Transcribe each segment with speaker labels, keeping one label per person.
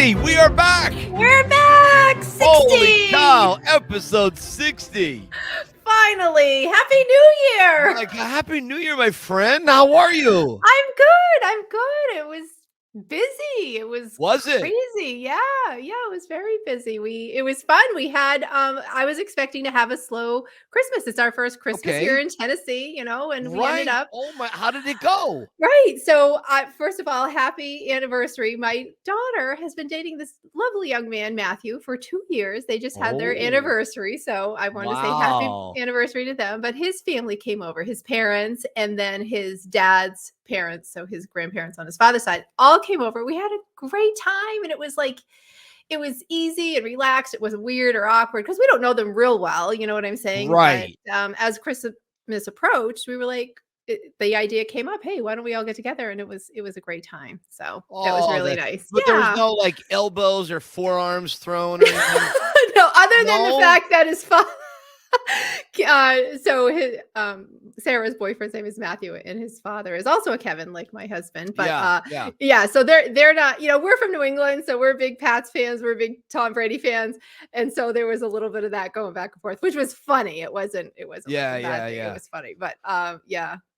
Speaker 1: Stacy, we are back.
Speaker 2: We're back. 60.
Speaker 1: Holy cow, episode 60.
Speaker 2: Finally, Happy New Year.
Speaker 1: Like, Happy New Year, my friend. How are you?
Speaker 2: I'm good. It was busy. It was
Speaker 1: it?
Speaker 2: crazy. Yeah, it was very busy. It was fun. We had I was expecting to have a slow Christmas. It's our first Christmas here in Tennessee, and we ended up.
Speaker 1: Oh my, how did it go?
Speaker 2: Right. So, first of all, happy anniversary. My daughter has been dating this lovely young man, Matthew, for 2 years. They just had their anniversary. So, I want to say happy anniversary to them. But his family came over, his parents, and then his dad's parents. So, his grandparents on his father's side all came over. We had a great time. And it was easy and relaxed. It wasn't weird or awkward because we don't know them real well. You know what I'm saying?
Speaker 1: Right.
Speaker 2: But, as Christmas approached, we were like, the idea came up, hey, why don't we all get together? And it was a great time. So that was really nice.
Speaker 1: But there was no like elbows or forearms thrown or anything.
Speaker 2: No, other than the fact that his father so his Sarah's boyfriend's name is Matthew, and his father is also a Kevin, like my husband. But so they're not, we're from New England, so we're big Pats fans, we're big Tom Brady fans, and so there was a little bit of that going back and forth, which was funny. It wasn't It was funny, but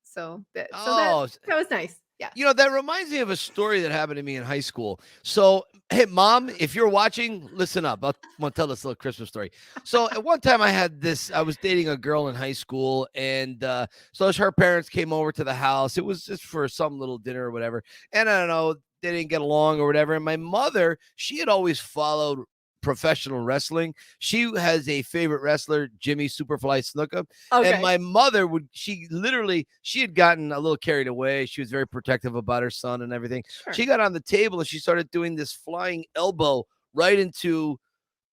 Speaker 2: so that was nice. Yeah.
Speaker 1: That reminds me of a story that happened to me in high school. So, hey, Mom, if you're watching, listen up. I want to tell this little Christmas story. So, at one time I was dating a girl in high school, and so her parents came over to the house. It was just for some little dinner or whatever. And I don't know, they didn't get along or whatever. And my mother, she had always followed professional wrestling. She has a favorite wrestler, Jimmy Superfly Snuka.
Speaker 2: Okay.
Speaker 1: And my mother she had gotten a little carried away. She was very protective about her son and everything. Sure. She got on the table and she started doing this flying elbow right into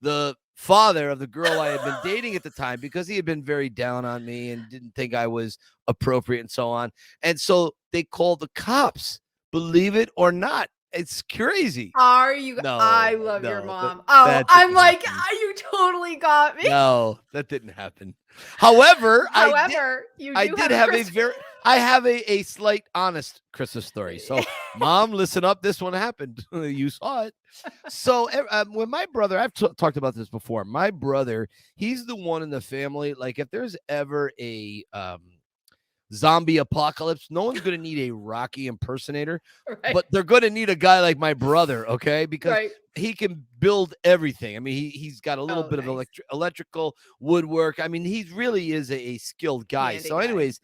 Speaker 1: the father of the girl I had been dating at the time, because he had been very down on me and didn't think I was appropriate and so on. And so they called the cops, believe it or not. It's crazy.
Speaker 2: Are you? No, I love your mom. I'm like, you totally got me.
Speaker 1: No, that didn't happen. However, I have a slight honest Christmas story. So, Mom, listen up. This one happened. You saw it. So, when my brother, I've talked about this before. My brother, he's the one in the family. Like, if there's ever a zombie apocalypse, no one's going to need a Rocky impersonator, but they're going to need a guy like my brother, okay? Because he can build everything. I mean, he's got a little bit of electrical woodwork. I mean, he really is a skilled guy. So anyways,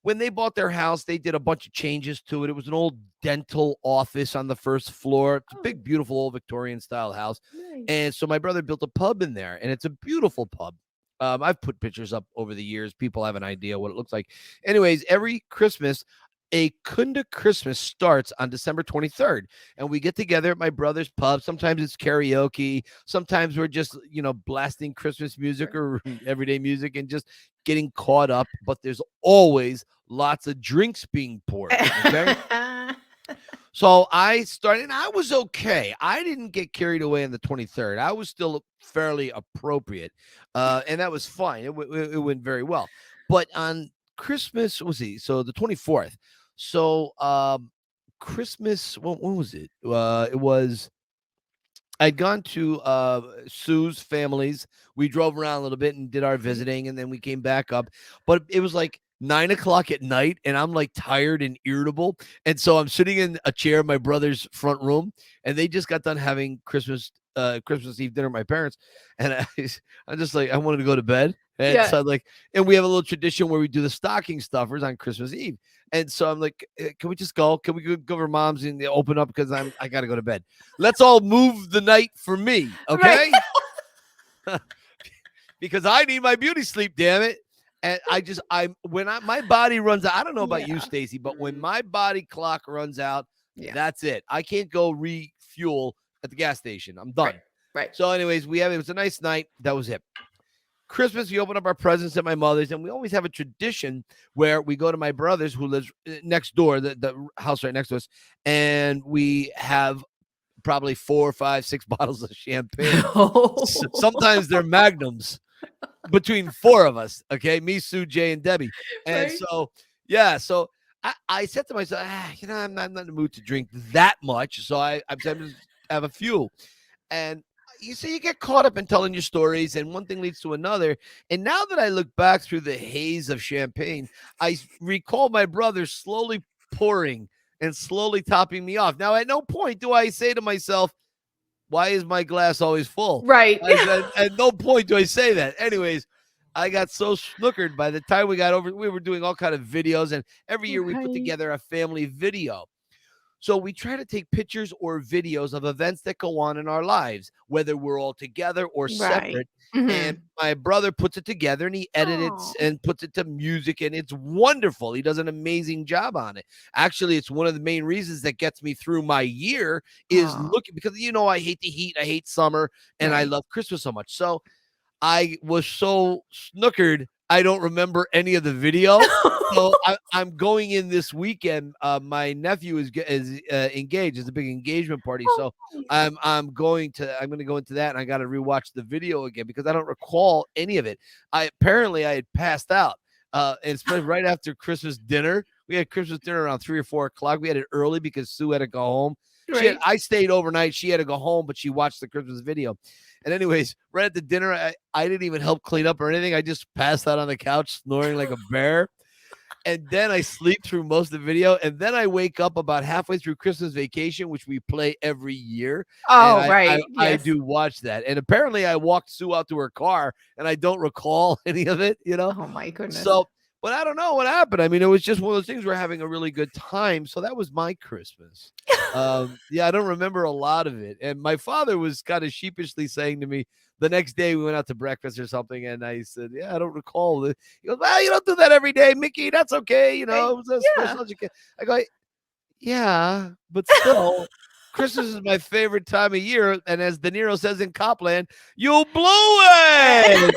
Speaker 1: when they bought their house, they did a bunch of changes to it. It was an old dental office on the first floor. It's a big, beautiful old Victorian style house. Nice. And so my brother built a pub in there, and it's a beautiful pub. I've put pictures up over the years. People have an idea what it looks like. Anyways, every Christmas, a Kunda Christmas starts on December 23rd. And we get together at my brother's pub. Sometimes it's karaoke. Sometimes we're just, blasting Christmas music or everyday music and just getting caught up. But there's always lots of drinks being poured. Okay. So I started, and I was okay. I didn't get carried away on the 23rd. I was still fairly appropriate, and that was fine. It went very well. But on Christmas, so the 24th. So Christmas, when was it? It was, I'd gone to Sue's family's. We drove around a little bit and did our visiting, and then we came back up. But it was like 9 o'clock at night, and I'm like tired and irritable. And so I'm sitting in a chair in my brother's front room, and they just got done having Christmas Eve dinner with my parents. And I'm just like, I wanted to go to bed. And so and we have a little tradition where we do the stocking stuffers on Christmas Eve. And so I'm like, can we just go? Can we go over Mom's and open up? Because I got to go to bed. Let's all move the night for me. Okay. Right. Because I need my beauty sleep, damn it. And my body runs out, I don't know about you, Stacy, but when my body clock runs out, that's it. I can't go refuel at the gas station. I'm done.
Speaker 2: Right.
Speaker 1: So anyways, it was a nice night. That was it. Christmas, we open up our presents at my mother's, and we always have a tradition where we go to my brother's, who lives next door, the house right next to us, and we have probably 4, 5, 6 bottles of champagne. Sometimes they're magnums. Between 4 of us, okay, me, Sue, Jay, and Debbie. And so I said to myself, I'm not in the mood to drink that much. So I'm just have a few. And you see, you get caught up in telling your stories, and one thing leads to another. And now that I look back through the haze of champagne, I recall my brother slowly pouring and slowly topping me off. Now, at no point do I say to myself, why is my glass always full?
Speaker 2: Right.
Speaker 1: At no point do I say that. Anyways, I got so snookered by the time we got over. We were doing all kind of videos, and every year we put
Speaker 2: Right.
Speaker 1: together a family video. So we try to take pictures or videos of events that go on in our lives, whether we're all together or
Speaker 2: Right.
Speaker 1: separate. And
Speaker 2: Mhm.
Speaker 1: my brother puts it together and he edits
Speaker 2: Aw.
Speaker 1: and puts it to music, and it's wonderful. He does an amazing job on it. Actually, it's one of the main reasons that gets me through my year is
Speaker 2: Aw.
Speaker 1: looking, because I hate the heat, I hate summer, and I
Speaker 2: Right.
Speaker 1: love Christmas so much. So I was so snookered, I don't remember any of the video. So I'm going in this weekend. My nephew is engaged. It's a big engagement party.
Speaker 2: Oh,
Speaker 1: So
Speaker 2: nice.
Speaker 1: I'm going to go into that, and I got to rewatch the video again because I don't recall any of it. I had passed out. And especially right after Christmas dinner. We had Christmas dinner around 3 or 4 o'clock. We had it early because Sue had to go home.
Speaker 2: Right.
Speaker 1: I stayed overnight. She had to go home, but she watched the Christmas video. And anyways, right at the dinner, I didn't even help clean up or anything. I just passed out on the couch snoring like a bear. And then I sleep through most of the video. And then I wake up about halfway through Christmas Vacation, which we play every year. And
Speaker 2: Oh,
Speaker 1: I
Speaker 2: right.
Speaker 1: I
Speaker 2: Yes.
Speaker 1: do watch that. And apparently I walked Sue out to her car and I don't recall any of it,
Speaker 2: Oh my goodness.
Speaker 1: So, but I don't know what happened. I mean, it was just one of those things we're having a really good time. So that was my Christmas. Yeah, I don't remember a lot of it. And my father was kind of sheepishly saying to me the next day we went out to breakfast or something, and I said, "Yeah, I don't recall it." He goes, "Well, you don't do that every day, Mickey. That's okay.
Speaker 2: Right.
Speaker 1: It was a
Speaker 2: Yeah.
Speaker 1: special education." I go, "Yeah, but still." Christmas is my favorite time of year, and as De Niro says in Copland, "You blew it."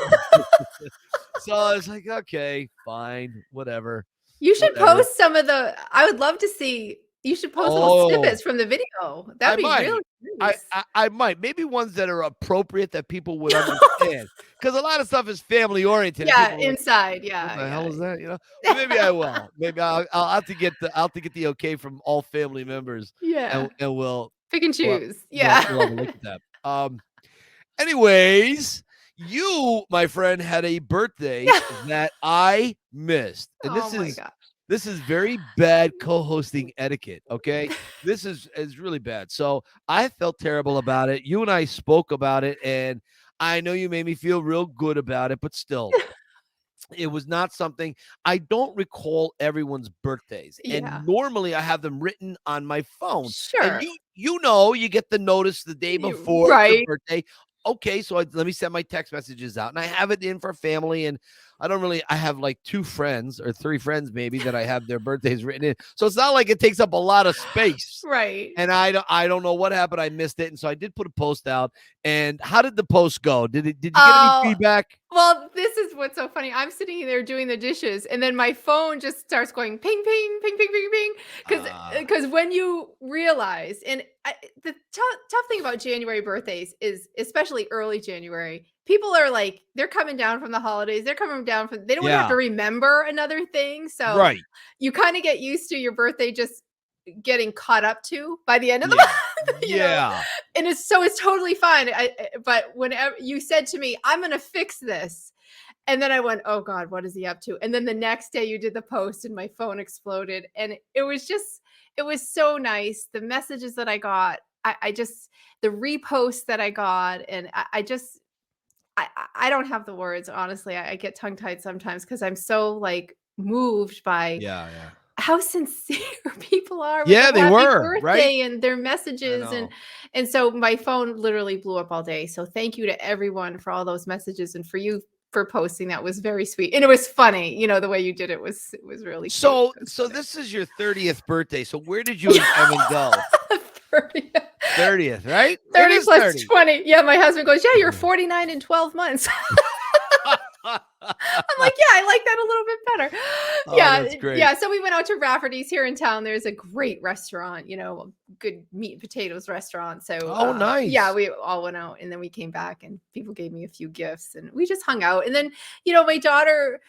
Speaker 1: So I was like, "Okay, fine, whatever,
Speaker 2: You should
Speaker 1: whatever."
Speaker 2: post some of the I would love to see you should post little
Speaker 1: Oh,
Speaker 2: snippets from the video.
Speaker 1: I
Speaker 2: That'd be really
Speaker 1: might.
Speaker 2: nice.
Speaker 1: I might. Maybe ones that are appropriate that people would understand, because a lot of stuff is family oriented, and
Speaker 2: Yeah,
Speaker 1: people are like,
Speaker 2: inside.
Speaker 1: "What
Speaker 2: Yeah,
Speaker 1: the hell
Speaker 2: yeah.
Speaker 1: is that?" But maybe I will. Maybe I'll have to get the okay from all family members,
Speaker 2: Yeah.
Speaker 1: and
Speaker 2: Pick and
Speaker 1: we'll
Speaker 2: choose. Yeah.
Speaker 1: we'll have a look at that. Anyways, you, my friend, had a birthday that I missed, and
Speaker 2: Oh my gosh.
Speaker 1: this is very bad co-hosting etiquette. Okay, this is really bad. So I felt terrible about it. You and I spoke about it, and I know you made me feel real good about it, but still, it was not something. I don't recall everyone's birthdays,
Speaker 2: Yeah.
Speaker 1: and normally I have them written on my phone. And
Speaker 2: Sure.
Speaker 1: you get the notice the day
Speaker 2: You
Speaker 1: before your
Speaker 2: right.
Speaker 1: birthday. Okay, so let me send my text messages out, and I have it in for family. And I have like 2 friends or 3 friends maybe that I have their birthdays written in. So it's not like it takes up a lot of space.
Speaker 2: Right.
Speaker 1: And I don't know what happened. I missed it, and so I did put a post out. And how did the post go? Did you get any
Speaker 2: Oh,
Speaker 1: feedback?
Speaker 2: well, this is what's so funny. I'm sitting there doing the dishes, and then my phone just starts going ping, ping, ping, ping, ping, ping. Because
Speaker 1: Ah.
Speaker 2: because when you realize, the tough thing about January birthdays is, especially early January, people are like they're coming down from the holidays. They're coming down from. They don't have to
Speaker 1: Yeah.
Speaker 2: remember another thing, so
Speaker 1: Right.
Speaker 2: you kind of get used to your birthday just getting caught up to by the end of the
Speaker 1: Yeah.
Speaker 2: month.
Speaker 1: Yeah.
Speaker 2: And it's totally fine. But whenever you said to me, "I'm gonna fix this," and then I went, "Oh God, what is he up to?" And then the next day you did the post, and my phone exploded, and it was so nice. The messages that I got, I just the reposts that I got, and I just I don't have the words, honestly. I get tongue tied sometimes because I'm so like moved by
Speaker 1: Yeah, yeah.
Speaker 2: how sincere people are with
Speaker 1: Yeah,
Speaker 2: the
Speaker 1: they
Speaker 2: happy
Speaker 1: were, right?
Speaker 2: birthday and their
Speaker 1: I
Speaker 2: messages,
Speaker 1: know.
Speaker 2: and so my phone literally blew up all day. So thank you to everyone for all those messages and for you for posting. That was very sweet. And it was funny. The way you did it was really cute.
Speaker 1: So
Speaker 2: It was
Speaker 1: so
Speaker 2: funny.
Speaker 1: this is your 30th birthday. So where did you and Kevin go?
Speaker 2: 30,
Speaker 1: 30th, right? It
Speaker 2: 30
Speaker 1: is
Speaker 2: plus
Speaker 1: 30.
Speaker 2: 20. Yeah, my husband goes, "Yeah, you're 49 in 12 months." I'm like, "Yeah, I like that a little bit better."
Speaker 1: Oh,
Speaker 2: Yeah,
Speaker 1: that's great.
Speaker 2: yeah, so we went out to Rafferty's here in town. There's a great restaurant, a good meat and potatoes restaurant. So,
Speaker 1: Oh,
Speaker 2: yeah,
Speaker 1: nice.
Speaker 2: we all went out, and then we came back, and people gave me a few gifts, and we just hung out. And then, my daughter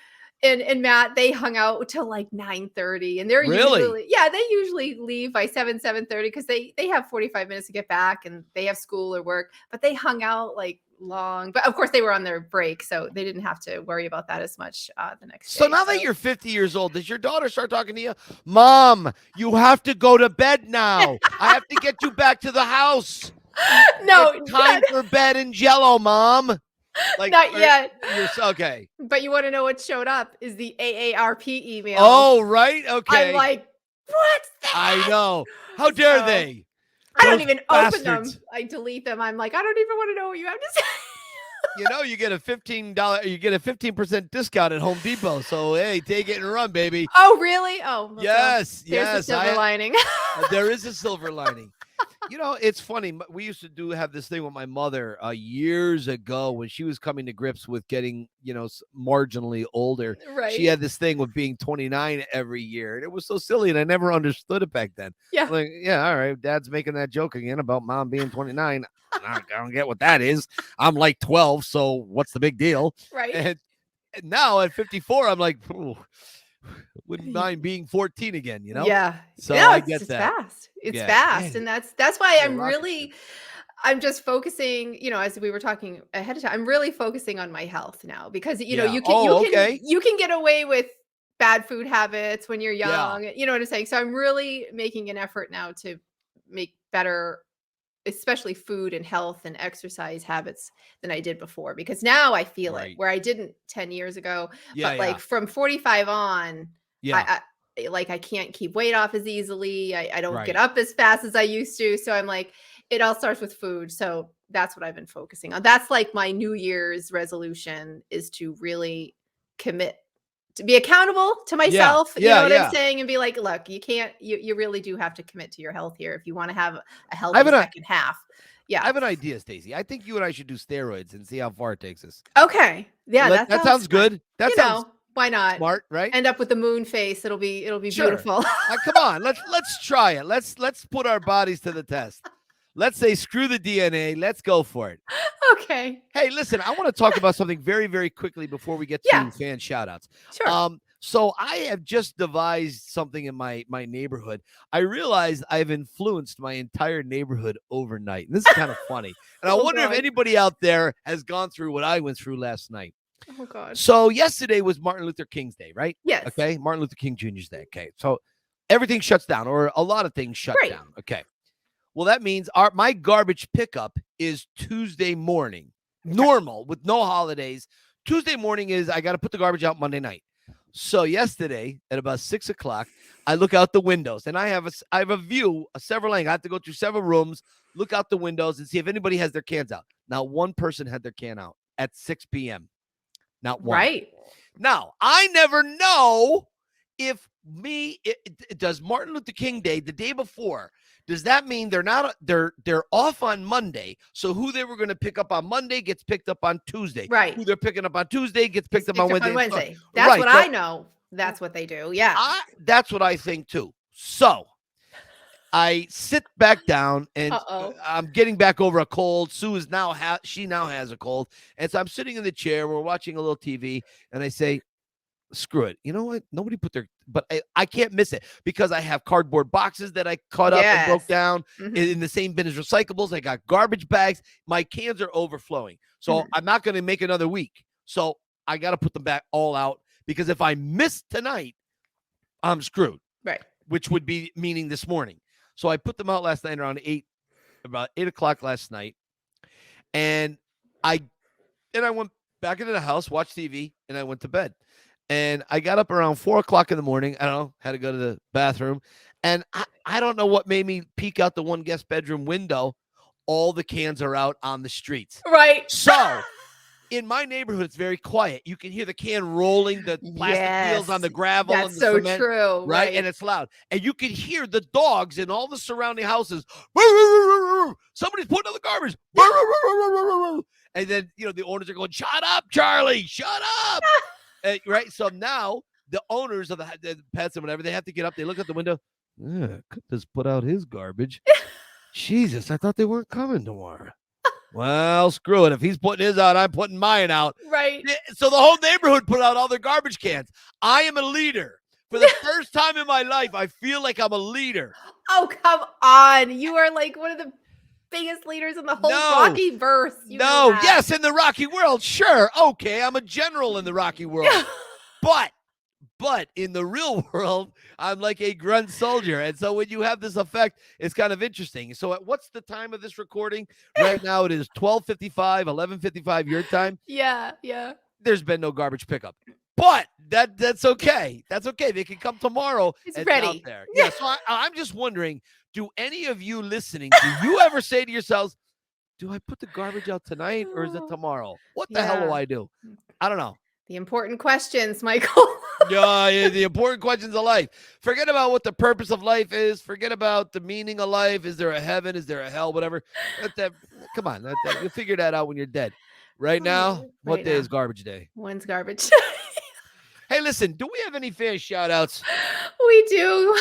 Speaker 2: and Matt, they hung out till like 9:30, and they're
Speaker 1: Really?
Speaker 2: they usually leave by 7:30 because they have 45 minutes to get back, and they have school or work, but they hung out like long. But of course, they were on their break, so they didn't have to worry about that as much the next
Speaker 1: So
Speaker 2: day.
Speaker 1: now that you're 50 years old, does your daughter start talking to you? Mom, you have to go to bed now. I have to get you back to the house.
Speaker 2: No,
Speaker 1: it's time for bed and Jello, Mom. Like,
Speaker 2: not yet.
Speaker 1: You're okay.
Speaker 2: But you want to know what showed up is the AARP email.
Speaker 1: Oh, right. Okay.
Speaker 2: I'm like, what's that?
Speaker 1: I know. How dare they?
Speaker 2: I don't even
Speaker 1: bastards.
Speaker 2: open them. I delete them. I'm like, I don't even want to know what you have to say.
Speaker 1: You know, you get a $15, you get a 15% discount at Home Depot. So hey, take it and run, baby.
Speaker 2: Oh, really? Oh,
Speaker 1: yes,
Speaker 2: there's
Speaker 1: yes.
Speaker 2: the silver lining.
Speaker 1: There is a silver lining. You know, it's funny. We used to have this thing with my mother years ago when she was coming to grips with getting, marginally older.
Speaker 2: Right.
Speaker 1: She had this thing with being 29 every year. And it was so silly. And I never understood it back then.
Speaker 2: Yeah.
Speaker 1: Like, yeah, all right. Dad's making that joke again about Mom being 29. I don't get what that is. I'm like 12. So what's the big deal?
Speaker 2: Right.
Speaker 1: And now at 54, I'm like, wouldn't mind being 14 again,
Speaker 2: Yeah.
Speaker 1: So
Speaker 2: no,
Speaker 1: I get
Speaker 2: it's
Speaker 1: that.
Speaker 2: Fast. It's
Speaker 1: Yeah.
Speaker 2: fast. And that's why
Speaker 1: Yeah,
Speaker 2: I'm just focusing, as we were talking ahead of time, I'm really focusing on my health now because, you can get away with bad food habits when you're young. You know what I'm saying? So I'm really making an effort now to make better, especially food and health and exercise habits than I did before, because now I feel it where I didn't 10 years ago, but like from 45 on, I can't keep weight off as easily. I don't get up as fast as I used to. So I'm like, it all starts with food. So that's what I've been focusing on. That's like my New Year's resolution, is to really commit, to be accountable to myself. You know what I'm saying? And be like, look, you can't, you really do have to commit to your health here if you want to have a healthy second half. Yeah.
Speaker 1: I have an idea, Stacy. I think you and I should do steroids and see how far it takes us.
Speaker 2: Okay. Yeah.
Speaker 1: That sounds good. That sounds
Speaker 2: why not?
Speaker 1: Smart, right?
Speaker 2: End up with the moon face. It'll be beautiful.
Speaker 1: Come on. Let's try it. Let's put our bodies to the test. Let's say screw the DNA. Let's go for it.
Speaker 2: Okay.
Speaker 1: Hey, listen, I want to talk about something very, very quickly before we get to fan shout outs.
Speaker 2: Sure.
Speaker 1: So I have just devised something in my neighborhood. I realized I've influenced my entire neighborhood overnight. And this is kind of funny. And I wonder if anybody out there has gone through what I went through last night.
Speaker 2: Oh, God.
Speaker 1: So yesterday was Martin Luther King's Day, right?
Speaker 2: Yes.
Speaker 1: Okay. Martin Luther King Jr.'s Day. Okay. So everything shuts down, or a lot of things shut down. Okay. Well, that means my garbage pickup is Tuesday morning. Normal, with no holidays. Tuesday morning is I got to put the garbage out Monday night. So yesterday at about 6 o'clock, I look out the windows, and I have a view, several angles. I have to go through several rooms, look out the windows, and see if anybody has their cans out. Now, one person had their can out at 6 p.m. Not one. Right. Now, I never know if does Martin Luther King Day the day before. Does that mean they're off on Monday? So who they were going to pick up on Monday gets picked up on Tuesday.
Speaker 2: Right.
Speaker 1: Who they're picking up on Tuesday gets picked up on Wednesday.
Speaker 2: That's what I know. That's what they do. Yeah.
Speaker 1: That's what I think too. So I sit back down, and I'm getting back over a cold. Sue is now has a cold. And so I'm sitting in the chair. We're watching a little TV, and I say, screw it. You know what? Nobody put but I can't miss it because I have cardboard boxes that I cut up and broke down in the same bin as recyclables. I got garbage bags. My cans are overflowing. So I'm not going to make another week. So I got to put them back all out, because if I miss tonight, I'm screwed. Right. Which would be meaning this morning. So I put them out last night around about 8 o'clock last night. And I went back into the house, watched TV, and I went to bed. And I got up around 4 o'clock in the morning. I don't know, had to go to the bathroom. And I don't know what made me peek out the one guest bedroom window. All the cans are out on the streets. Right. So in my neighborhood, it's very quiet. You can hear the can rolling, the plastic wheels on the gravel.
Speaker 2: That's
Speaker 1: and the
Speaker 2: so
Speaker 1: cement,
Speaker 2: true.
Speaker 1: Right. And it's loud. And you can hear the dogs in all the surrounding houses. Somebody's putting out the garbage. And then, the owners are going, shut up, Charlie, shut up. Right. So now the owners of the pets and whatever, they have to get up. They look out the window. Could just put out his garbage. Jesus, I thought they weren't coming tomorrow. Well, screw it. If he's putting his out, I'm putting mine out.
Speaker 2: Right.
Speaker 1: So the whole neighborhood put out all their garbage cans. I am a leader. For the first time in my life, I feel like I'm a leader.
Speaker 2: Oh, come on. You are like one of the biggest leaders in the whole Rocky verse.
Speaker 1: Yes, in the Rocky world. Sure. Okay, I'm a general in the Rocky world. But in the real world, I'm like a grunt soldier. And so when you have this effect, it's kind of interesting. So what's the time of this recording? Right now it is 12:55, 11:55 your time.
Speaker 2: Yeah.
Speaker 1: There's been no garbage pickup. But that's okay. That's okay. They can come tomorrow.
Speaker 2: It's
Speaker 1: and
Speaker 2: ready.
Speaker 1: Out there. Yeah. So I'm just wondering, do any of you listening, do you ever say to yourselves, do I put the garbage out tonight or is it tomorrow? What the hell do I do? I don't know.
Speaker 2: The important questions, Michael.
Speaker 1: Yeah, the important questions of life. Forget about what the purpose of life is. Forget about the meaning of life. Is there a heaven? Is there a hell? Whatever. Come on. You'll figure that out when you're dead. Right now, what day is garbage day?
Speaker 2: When's garbage?
Speaker 1: Hey, listen, do we have any fan shout outs?
Speaker 2: We do.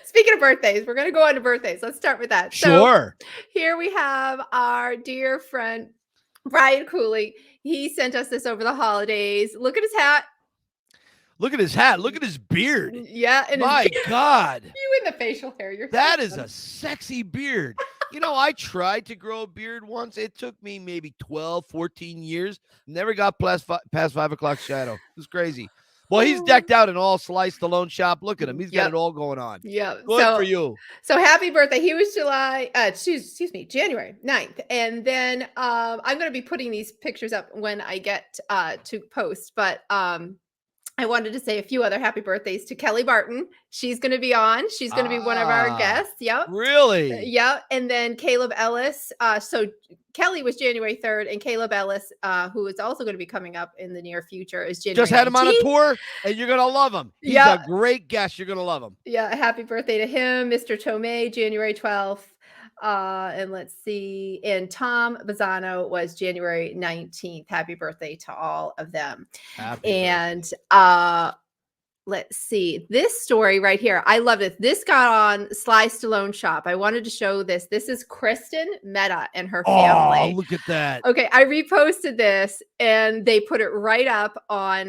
Speaker 2: Speaking of birthdays, we're going to go on to birthdays. Let's start with that.
Speaker 1: Sure.
Speaker 2: So here we have our dear friend, Brian Cooley. He sent us this over the holidays. Look at his hat.
Speaker 1: Look at his hat. Look at his beard.
Speaker 2: Yeah. And
Speaker 1: my God.
Speaker 2: You and the facial hair.
Speaker 1: That is a sexy beard. I tried to grow a beard once. It took me maybe 12, 14 years. Never got past 5 o'clock shadow. It was crazy. Well, he's decked out in all Sly Stallone shop. Look at him. He's got it all going on.
Speaker 2: Yeah.
Speaker 1: Good for you.
Speaker 2: So happy birthday. He was January 9th. And then I'm going to be putting these pictures up when I get to post. But I wanted to say a few other happy birthdays to Kelly Barton. She's going to be on. She's going to be one of our guests. Yep.
Speaker 1: Really?
Speaker 2: Yep. And then Caleb Ellis. So Kelly was January 3rd, and Caleb Ellis, who is also going to be coming up in the near future, is January 19th.
Speaker 1: Just had him on a tour, and you're going to love him. He's a great guest. You're going to love him.
Speaker 2: Yeah. Happy birthday to him. Mr. Tomei, January 12th. And let's see. And Tom Bazzano was January 19th. Happy birthday to all of them. Let's see. This story right here. I loved it. This got on Sly Stallone Shop. I wanted to show this. This is Kristen Mehta and her family.
Speaker 1: Oh, look at that.
Speaker 2: Okay. I reposted this and they put it right up on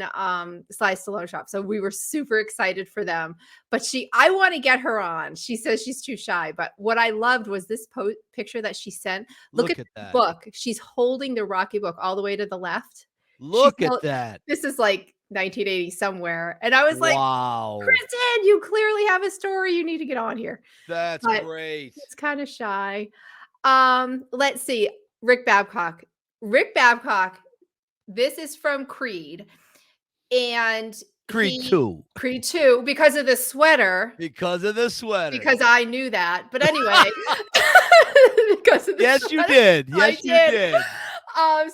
Speaker 2: Sly Stallone Shop. So we were super excited for them. But I want to get her on. She says she's too shy. But what I loved was this picture that she sent. Look at that book. She's holding the Rocky book all the way to the left.
Speaker 1: Look at that.
Speaker 2: This is like 1980 somewhere. And I was like,
Speaker 1: wow,
Speaker 2: Kristen, you clearly have a story. You need to get on here.
Speaker 1: That's great.
Speaker 2: It's kind of shy. Let's see. Rick Babcock. This is from Creed. And
Speaker 1: Creed 2,
Speaker 2: because of the sweater.
Speaker 1: Because
Speaker 2: I knew that. But anyway, because of the
Speaker 1: sweater. You did. Yes, you did.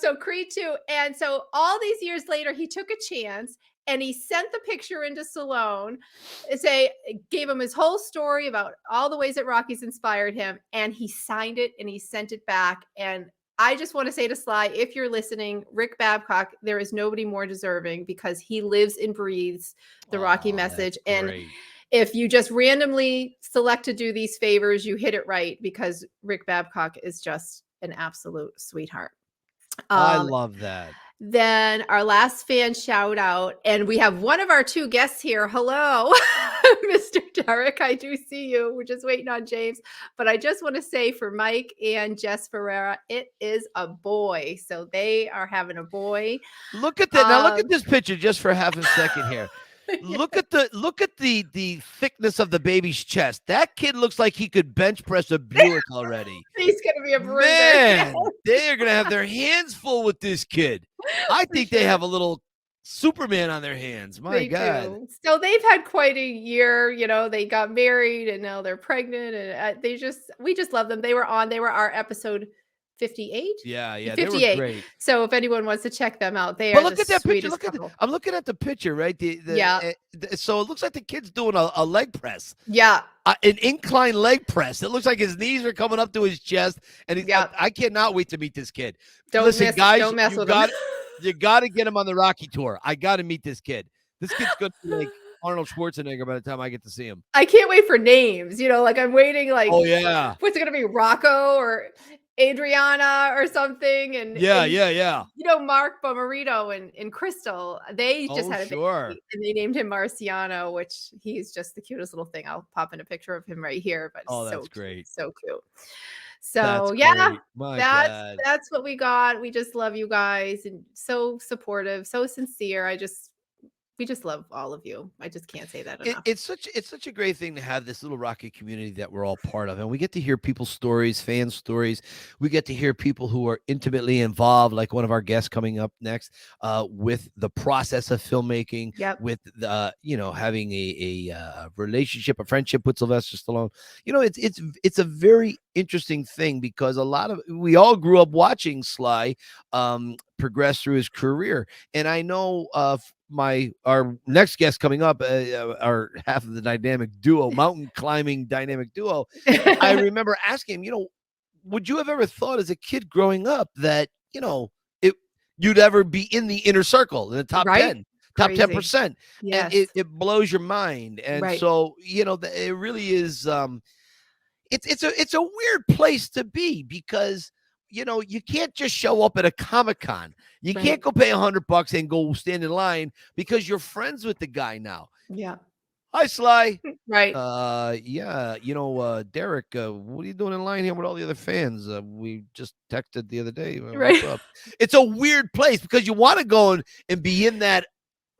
Speaker 2: So Creed 2. And so all these years later, he took a chance and he sent the picture into Stallone, gave him his whole story about all the ways that Rocky's inspired him. And he signed it and he sent it back. And I just want to say to Sly, if you're listening, Rick Babcock, there is nobody more deserving because he lives and breathes the Rocky message. And if you just randomly select to do these favors, you hit it right because Rick Babcock is just an absolute sweetheart.
Speaker 1: I love that.
Speaker 2: Then our last fan shout out, and we have one of our two guests here. Hello, Mr. Derek. I do see you. We're just waiting on James. But I just want to say for Mike and Jess Ferreira, it is a boy. So they are having a boy.
Speaker 1: Look at that. Now look at this picture just for half a second here. Look at the thickness of the baby's chest. That kid looks like he could bench press a Buick already.
Speaker 2: He's gonna be a bruiser.
Speaker 1: Man, they are gonna have their hands full with this kid. I think they have a little Superman on their hands. My God.
Speaker 2: Do. So they've had quite a year. They got married and now they're pregnant, and we just love them. They were our episode 58.
Speaker 1: Yeah,
Speaker 2: 58.
Speaker 1: They were great.
Speaker 2: So if anyone wants to check them out, they are
Speaker 1: look at that picture. I'm looking at the picture, right? So it looks like the kid's doing a leg press.
Speaker 2: Yeah.
Speaker 1: An incline leg press. It looks like his knees are coming up to his chest. And I cannot wait to meet this kid. Listen, guys, don't mess with him. You got to get him on the Rocky tour. I got to meet this kid. This kid's going to be like Arnold Schwarzenegger by the time I get to see him.
Speaker 2: I can't wait for names. I'm waiting. Oh,
Speaker 1: yeah.
Speaker 2: What's it going to be? Rocco or... Adriana or something, and
Speaker 1: Yeah.
Speaker 2: Mark Bomarito and Crystal, they just
Speaker 1: Oh,
Speaker 2: had a
Speaker 1: sure.
Speaker 2: baby, and they named him Marciano, which he's just the cutest little thing. I'll pop in a picture of him right here, but
Speaker 1: Oh,
Speaker 2: so
Speaker 1: that's
Speaker 2: cute,
Speaker 1: great.
Speaker 2: so cute.
Speaker 1: That's
Speaker 2: So yeah,
Speaker 1: great. My
Speaker 2: that's
Speaker 1: God.
Speaker 2: that's what we got. We just love you guys and so supportive, so sincere. We just love all of you. I just can't say that enough.
Speaker 1: It's such a great thing to have this little Rocky community that we're all part of, and we get to hear people's stories, fan stories. We get to hear people who are intimately involved, like one of our guests coming up next, with the process of filmmaking,
Speaker 2: Yep.
Speaker 1: with the having a relationship, a friendship with Sylvester Stallone. It's a very interesting thing because we all grew up watching Sly progress through his career, and I know our next guest coming up, our half of the dynamic duo, mountain climbing dynamic duo. I remember asking him, would you have ever thought as a kid growing up that it you'd ever be in the inner circle, in the top
Speaker 2: Right?
Speaker 1: 10, top
Speaker 2: Crazy.
Speaker 1: 10%? And
Speaker 2: Yes.
Speaker 1: it blows your mind. And
Speaker 2: Right.
Speaker 1: so it really is. It's a weird place to be because you can't just show up at a Comic-Con. You
Speaker 2: Right.
Speaker 1: can't go pay $100 and go stand in line because you're friends with the guy now.
Speaker 2: Yeah.
Speaker 1: Hi, Sly.
Speaker 2: Right.
Speaker 1: Yeah, Derek, what are you doing in line here with all the other fans? We just texted the other day.
Speaker 2: Right.
Speaker 1: What's up? It's a weird place because you want to go and be in that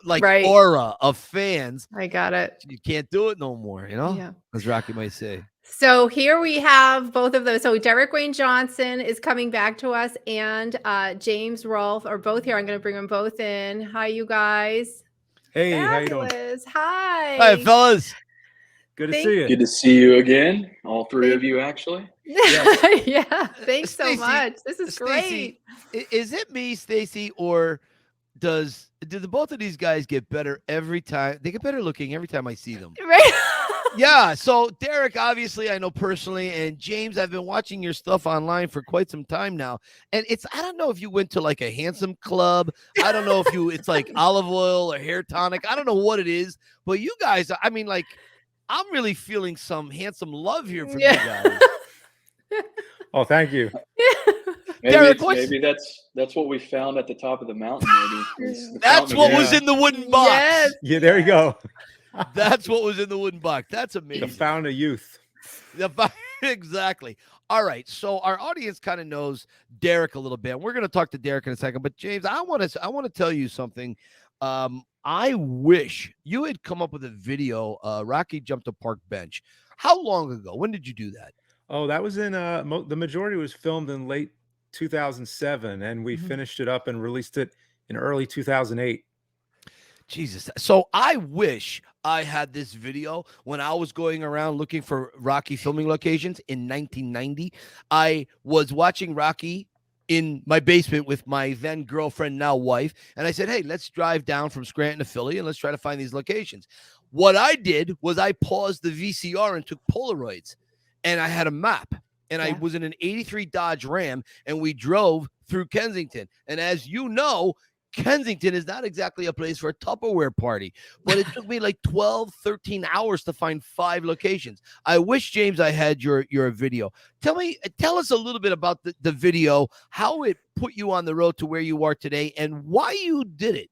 Speaker 2: Right.
Speaker 1: aura of fans.
Speaker 2: I got it.
Speaker 1: You can't do it no more,
Speaker 2: Yeah.
Speaker 1: as Rocky might say.
Speaker 2: So here we have both of those. So Derek Wayne Johnson is coming back to us, and James Rolfe are both here. I'm going to bring them both in. Hi, you guys.
Speaker 3: Hey, how you doing?
Speaker 2: Fabulous. Hi.
Speaker 1: Hi, fellas.
Speaker 3: Good to see you.
Speaker 4: Good to see you again, all three of you, actually.
Speaker 2: Yeah. Thanks so
Speaker 1: Stacy,
Speaker 2: much. This is
Speaker 1: Stacy,
Speaker 2: great.
Speaker 1: is it me, Stacy, or do the both of these guys get better every time? They get better looking every time I see them.
Speaker 2: Right.
Speaker 1: Yeah. So Derek, obviously, I know personally, and James, I've been watching your stuff online for quite some time now. And I don't know if you went to like a handsome club. I don't know if it's like olive oil or hair tonic. I don't know what it is, but you guys, I mean, like, I'm really feeling some handsome love here from you guys.
Speaker 3: Oh, thank you.
Speaker 1: Derek,
Speaker 4: maybe that's what we found at the top of the mountain. Maybe
Speaker 1: that's what was in the wooden box.
Speaker 2: Yes.
Speaker 3: Yeah, there you go.
Speaker 1: That's what was in the wooden box. That's amazing.
Speaker 3: The fountain of youth.
Speaker 1: Exactly. All right. So our audience kind of knows Derek a little bit. We're going to talk to Derek in a second. But James, I want to tell you something. I wish you had come up with a video. Rocky jumped a park bench. How long ago? When did you do that?
Speaker 3: Oh, that was in the majority was filmed in late 2007, and we finished it up and released it in early 2008.
Speaker 1: Jesus. So I wish I had this video when I was going around looking for Rocky filming locations in 1990. I was watching Rocky in my basement with my then girlfriend, now wife. And I said, hey, let's drive down from Scranton to Philly and let's try to find these locations. What I did was I paused the VCR and took Polaroids, and I had a map. And I was in an 83 Dodge Ram, and we drove through Kensington. And as you know, Kensington is not exactly a place for a Tupperware party, but it took me like 12, 13 hours to find 5 locations. I wish, James, I had your video. Tell us a little bit about the video, how it put you on the road to where you are today, and why you did it.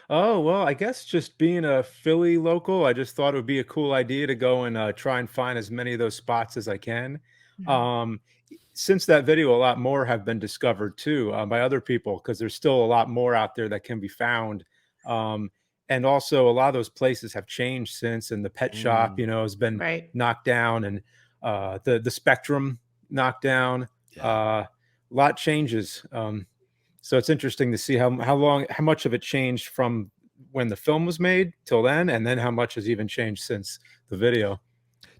Speaker 3: Oh, well, I guess just being a Philly local, I just thought it would be a cool idea to go and try and find as many of those spots as I can. Since that video, a lot more have been discovered too by other people, because there's still a lot more out there that can be found. And also a lot of those places have changed since, and the pet shop, has been knocked down, and the Spectrum knocked down. A lot changes. So it's interesting to see how much of it changed from when the film was made till then, and then how much has even changed since the video.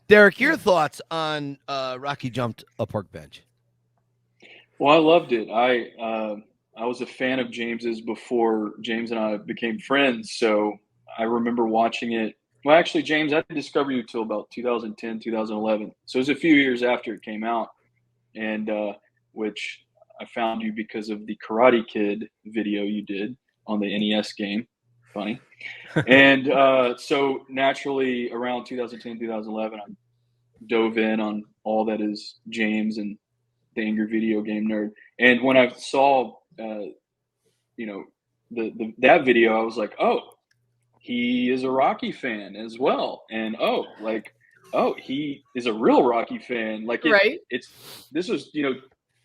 Speaker 1: Derek, your thoughts on Rocky jumped a park bench?
Speaker 4: Well, I loved it. I was a fan of James's before James and I became friends. So I remember watching it. Well, actually, James, I didn't discover you till about 2010, 2011. So it was a few years after it came out, and which I found you because of the Karate Kid video you did on the NES game. Funny. And so naturally around 2010, 2011, I dove in on all that is James and the angry video game nerd. And when I saw, you know, that video, I was like, oh, he is a Rocky fan as well. And oh, he is a real Rocky fan. Like
Speaker 2: Right.
Speaker 4: this was,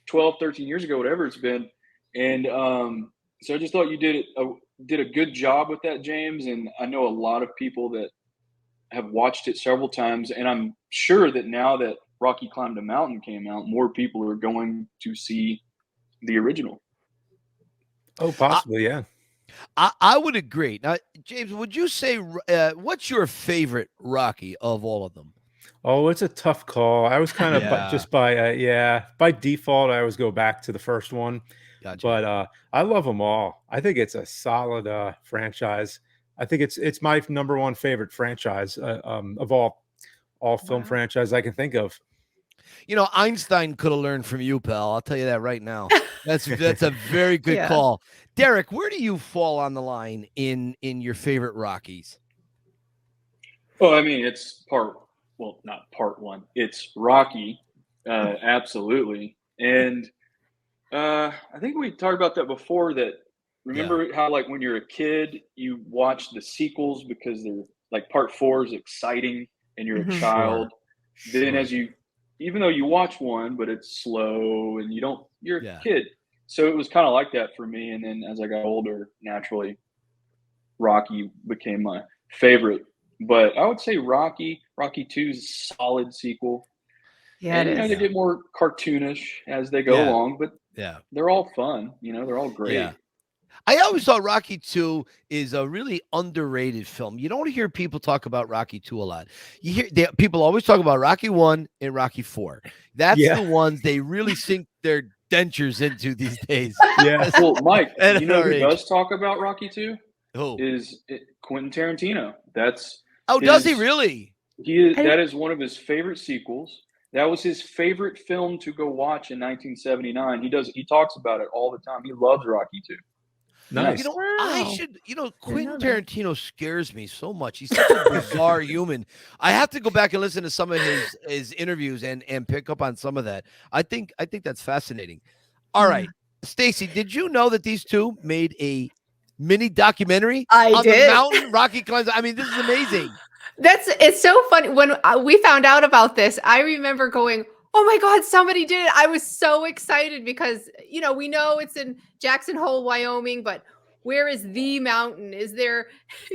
Speaker 4: 12, 13 years ago, whatever it's been. And so I just thought you did a good job with that, James. And I know a lot of people that have watched it several times. And I'm sure that now that Rocky Climbed a Mountain came out, more people are going to see the original.
Speaker 3: Oh, possibly, yeah.
Speaker 1: I would agree. Now, James, would you say what's your favorite Rocky of all of them?
Speaker 3: Oh, it's a tough call. I was kind of by default, I always go back to the first one.
Speaker 1: Gotcha.
Speaker 3: But I love them all. I think it's a solid franchise. I think it's my number one favorite franchise of all film franchise I can think of.
Speaker 1: Einstein could have learned from you, pal. I'll tell you that right now. That's a very good call. Derek, where do you fall on the line in your favorite Rockies?
Speaker 4: Well, I mean, it's not part one. It's Rocky, absolutely. And I think we talked about that before. Remember how, like, when you're a kid, you watch the sequels because they're like part 4 is exciting, and you're a child.
Speaker 1: Sure.
Speaker 4: Then even though you watch one, but it's slow and you're a kid. So it was kind of like that for me. And then as I got older, naturally, Rocky became my favorite. But I would say Rocky 2 is a solid sequel.
Speaker 2: Yeah,
Speaker 4: and, they get more cartoonish as they go along, but they're all fun. They're all great.
Speaker 1: Yeah. I always thought Rocky 2 is a really underrated film. You don't hear people talk about Rocky 2 a lot. You hear people always talk about Rocky 1 and Rocky 4. That's the ones they really sink their dentures into these days.
Speaker 3: Yeah.
Speaker 4: Well, Mike, who does talk about Rocky 2?
Speaker 1: Who?
Speaker 4: Is Quentin Tarantino.
Speaker 1: Does he really?
Speaker 4: That is one of his favorite sequels. That was his favorite film to go watch in 1979. He talks about it all the time. He loves Rocky 2.
Speaker 3: Nice.
Speaker 1: Quentin Tarantino scares me so much. He's such a bizarre human. I have to go back and listen to some of his interviews and pick up on some of that. I think that's fascinating. All right. Stacy, did you know that these two made a mini documentary on the mountain Rocky climbs? I mean, this is amazing.
Speaker 2: It's so funny. When we found out about this, I remember going, oh my God, somebody did it. I was so excited because, we know it's in Jackson Hole, Wyoming, but where is the mountain?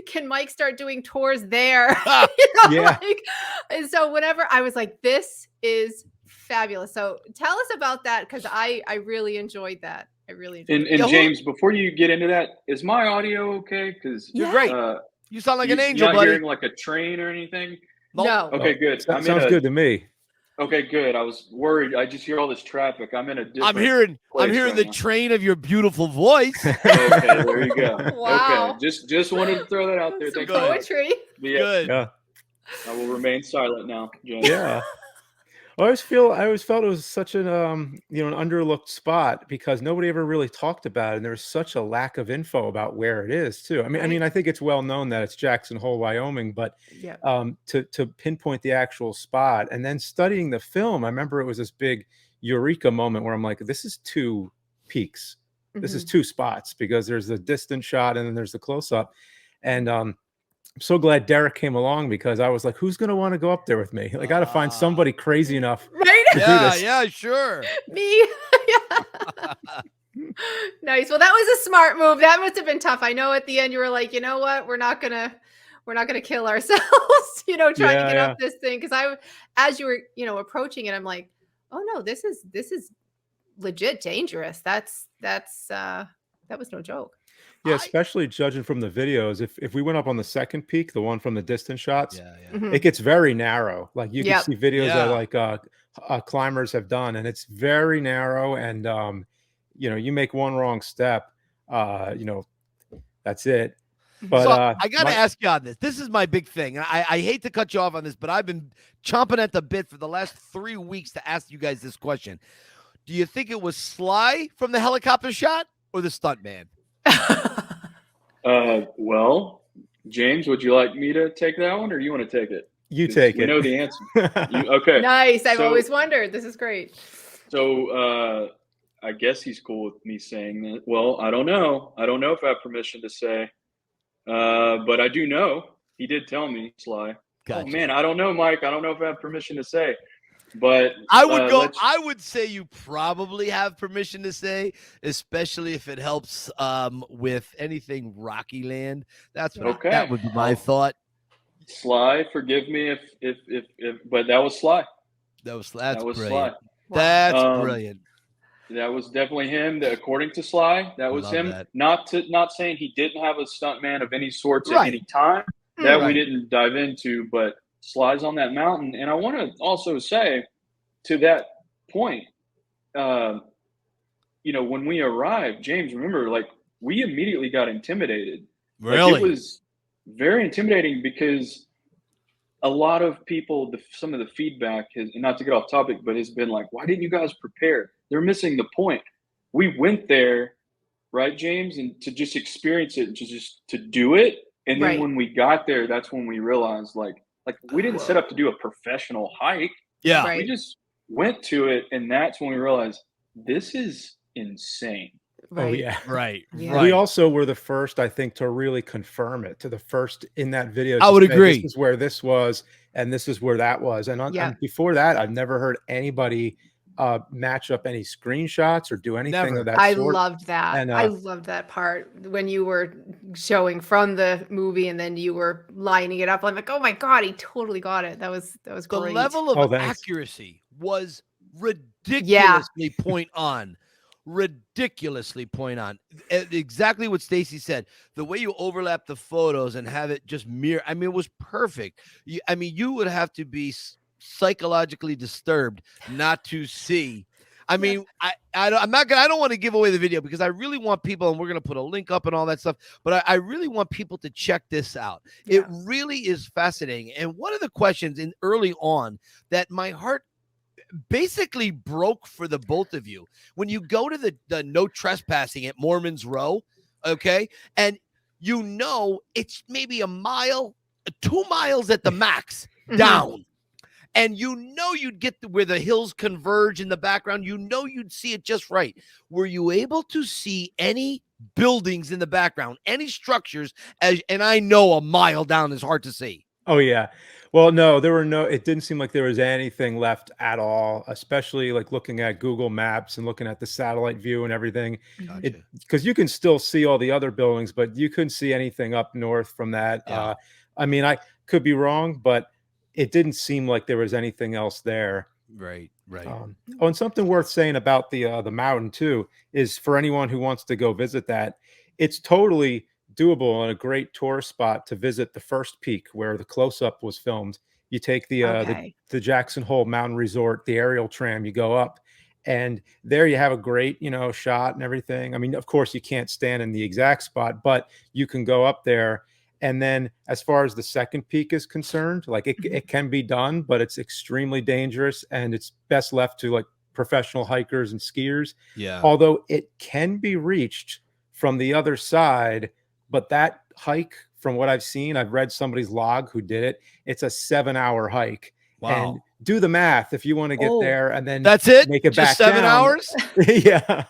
Speaker 2: Can Mike start doing tours there? And so whenever I was like, this is fabulous. So tell us about that, because I really enjoyed that. I really enjoyed it.
Speaker 4: And James, before you get into that, is my audio okay? Because
Speaker 1: you're great. You sound like an angel,
Speaker 4: not
Speaker 1: buddy.
Speaker 4: Hearing like a train or anything?
Speaker 2: No.
Speaker 4: Okay, good.
Speaker 3: That sounds good to me.
Speaker 4: Okay, good. I was worried. I just hear all this traffic. I'm in a different
Speaker 1: I'm hearing the train of your beautiful voice.
Speaker 4: Okay, there you go.
Speaker 2: Wow.
Speaker 4: Okay, just wanted to throw that out there.
Speaker 2: Some poetry.
Speaker 1: Good.
Speaker 3: Yeah.
Speaker 4: I will remain silent now, James.
Speaker 3: Yeah. I always felt it was such an an underlooked spot because nobody ever really talked about it, and there's such a lack of info about where it is too. I mean, I think it's well known that it's Jackson Hole, Wyoming, but to pinpoint the actual spot and then studying the film, I remember it was this big eureka moment where I'm like, this is 2 peaks. This is 2 spots, because there's the distant shot and then there's the close up. And I'm so glad Derek came along, because I was like, who's going to want to go up there with me? I got to find somebody crazy enough to do this.
Speaker 1: Yeah, sure.
Speaker 2: Me. Nice. Well, that was a smart move. That must have been tough. I know at the end you were like, you know what? We're not going to kill ourselves, trying to get up this thing. Because as you were, approaching it, I'm like, oh no, this is legit dangerous. That was no joke.
Speaker 3: Yeah, especially judging from the videos. If we went up on the second peak, the one from the distant shots, it gets very narrow. Like you can see videos that climbers have done, and it's very narrow. And you make one wrong step, that's it. But
Speaker 1: so I got to ask you on this. This is my big thing. I hate to cut you off on this, but I've been chomping at the bit for the last 3 weeks to ask you guys this question. Do you think it was Sly from the helicopter shot or the stuntman?
Speaker 4: Well, James, would you like me to take that one, or you want to take it?
Speaker 3: You take it.
Speaker 4: We know the answer. Okay.
Speaker 2: Nice. I've always wondered. This is great.
Speaker 4: So I guess he's cool with me saying that. Well, I don't know. I don't know if I have permission to say. But I do know. He did tell me, Sly.
Speaker 1: Gotcha.
Speaker 4: Oh man, I don't know, Mike. I don't know if I have permission to say. But
Speaker 1: I would go. I would say you probably have permission to say, especially if it helps with anything Rockyland. That's what
Speaker 4: okay.
Speaker 1: That would be my thought.
Speaker 4: Sly, forgive me if but that was Sly.
Speaker 1: That's
Speaker 4: brilliant.
Speaker 1: Sly. That's brilliant.
Speaker 4: That was definitely him. According to Sly, that was him.
Speaker 1: That.
Speaker 4: Not saying he didn't have a stuntman of any sorts at any time. That we didn't dive into, but Sly's on that mountain. And I want to also say, to that point, when we arrived, James, remember, like, we immediately got intimidated.
Speaker 1: Really?
Speaker 4: Like, it was very intimidating because a lot of people, some of the feedback has, and not to get off topic, but has been like, why didn't you guys prepare? They're missing the point. We went there, right, James, and to just experience it, to do it. And then when we got there, that's when we realized, like we didn't set up to do a professional hike.
Speaker 1: Yeah.
Speaker 4: We just went to it, and that's when we realized this is insane.
Speaker 3: Oh yeah.
Speaker 1: Right.
Speaker 3: We also were the first, I think, to really confirm it, to the first in that video.
Speaker 1: I would agree.
Speaker 3: This is where this was, and this is where that was. And before that, I've never heard anybody match up any screenshots or do anything of that sort.
Speaker 2: I loved that. And I loved that part when you were showing from the movie and then you were lining it up. I'm like, oh my God, he totally got it. That was great.
Speaker 1: The level of accuracy was ridiculously point on. Ridiculously point on. Exactly what Stacy said. The way you overlap the photos and have it just mirror. I mean, it was perfect. You would have to be psychologically disturbed not to see. I mean, I don't want to give away the video because I really want people, and we're going to put a link up and all that stuff, but I really want people to check this out. It really is fascinating. And one of the questions early on that my heart basically broke for the both of you, when you go to the no trespassing at Mormon's Row, okay, and it's maybe a mile, 2 miles at the max down. And you'd get where the hills converge in the background. You'd see it just right. Were you able to see any buildings in the background, any structures? And I know a mile down is hard to see.
Speaker 3: Oh, yeah. Well, no, it didn't seem like there was anything left at all, especially like looking at Google Maps and looking at the satellite view and everything.
Speaker 1: Gotcha.
Speaker 3: Because you can still see all the other buildings, but you couldn't see anything up north from that.
Speaker 1: Yeah.
Speaker 3: I mean, I could be wrong, but it didn't seem like there was anything else there.
Speaker 1: Right.
Speaker 3: And something worth saying about the mountain too is for anyone who wants to go visit that, it's totally doable and a great tourist spot to visit the first peak where the close-up was filmed. You take the Jackson Hole Mountain Resort, the aerial tram, you go up, and there you have a great, shot and everything. I mean, of course, you can't stand in the exact spot, but you can go up there. And then as far as the second peak is concerned, like it can be done, but it's extremely dangerous and it's best left to like professional hikers and skiers.
Speaker 1: Yeah.
Speaker 3: Although it can be reached from the other side, but that hike, from what I've seen, I've read somebody's log who did it. It's a 7-hour hike.
Speaker 1: Wow.
Speaker 3: And do the math if you want to get there and then
Speaker 1: that's it.
Speaker 3: Make it
Speaker 1: just
Speaker 3: back
Speaker 1: 7
Speaker 3: down.
Speaker 1: hours.
Speaker 3: Yeah.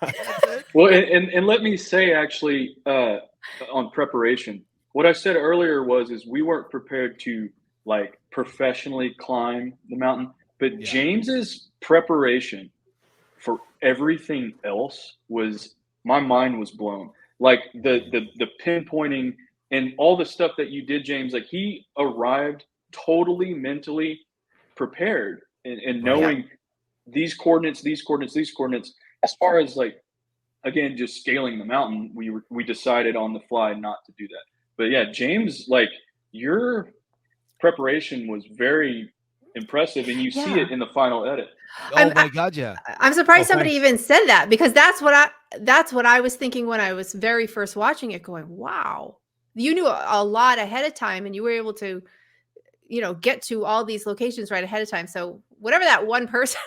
Speaker 4: Well, and let me say actually on preparation, what I said earlier is we weren't prepared to like professionally climb the mountain, but James's preparation for everything else my mind was blown. Like the pinpointing and all the stuff that you did, James, like he arrived totally mentally prepared and knowing these coordinates. As far as like, again, just scaling the mountain, we decided on the fly not to do that. But yeah, James, like your preparation was very impressive, and you see it in the final edit.
Speaker 1: Oh my God, yeah.
Speaker 2: I'm surprised somebody even said that, because that's what I was thinking when I was very first watching it, going, wow, you knew a lot ahead of time and you were able to, get to all these locations right ahead of time. So whatever that one person,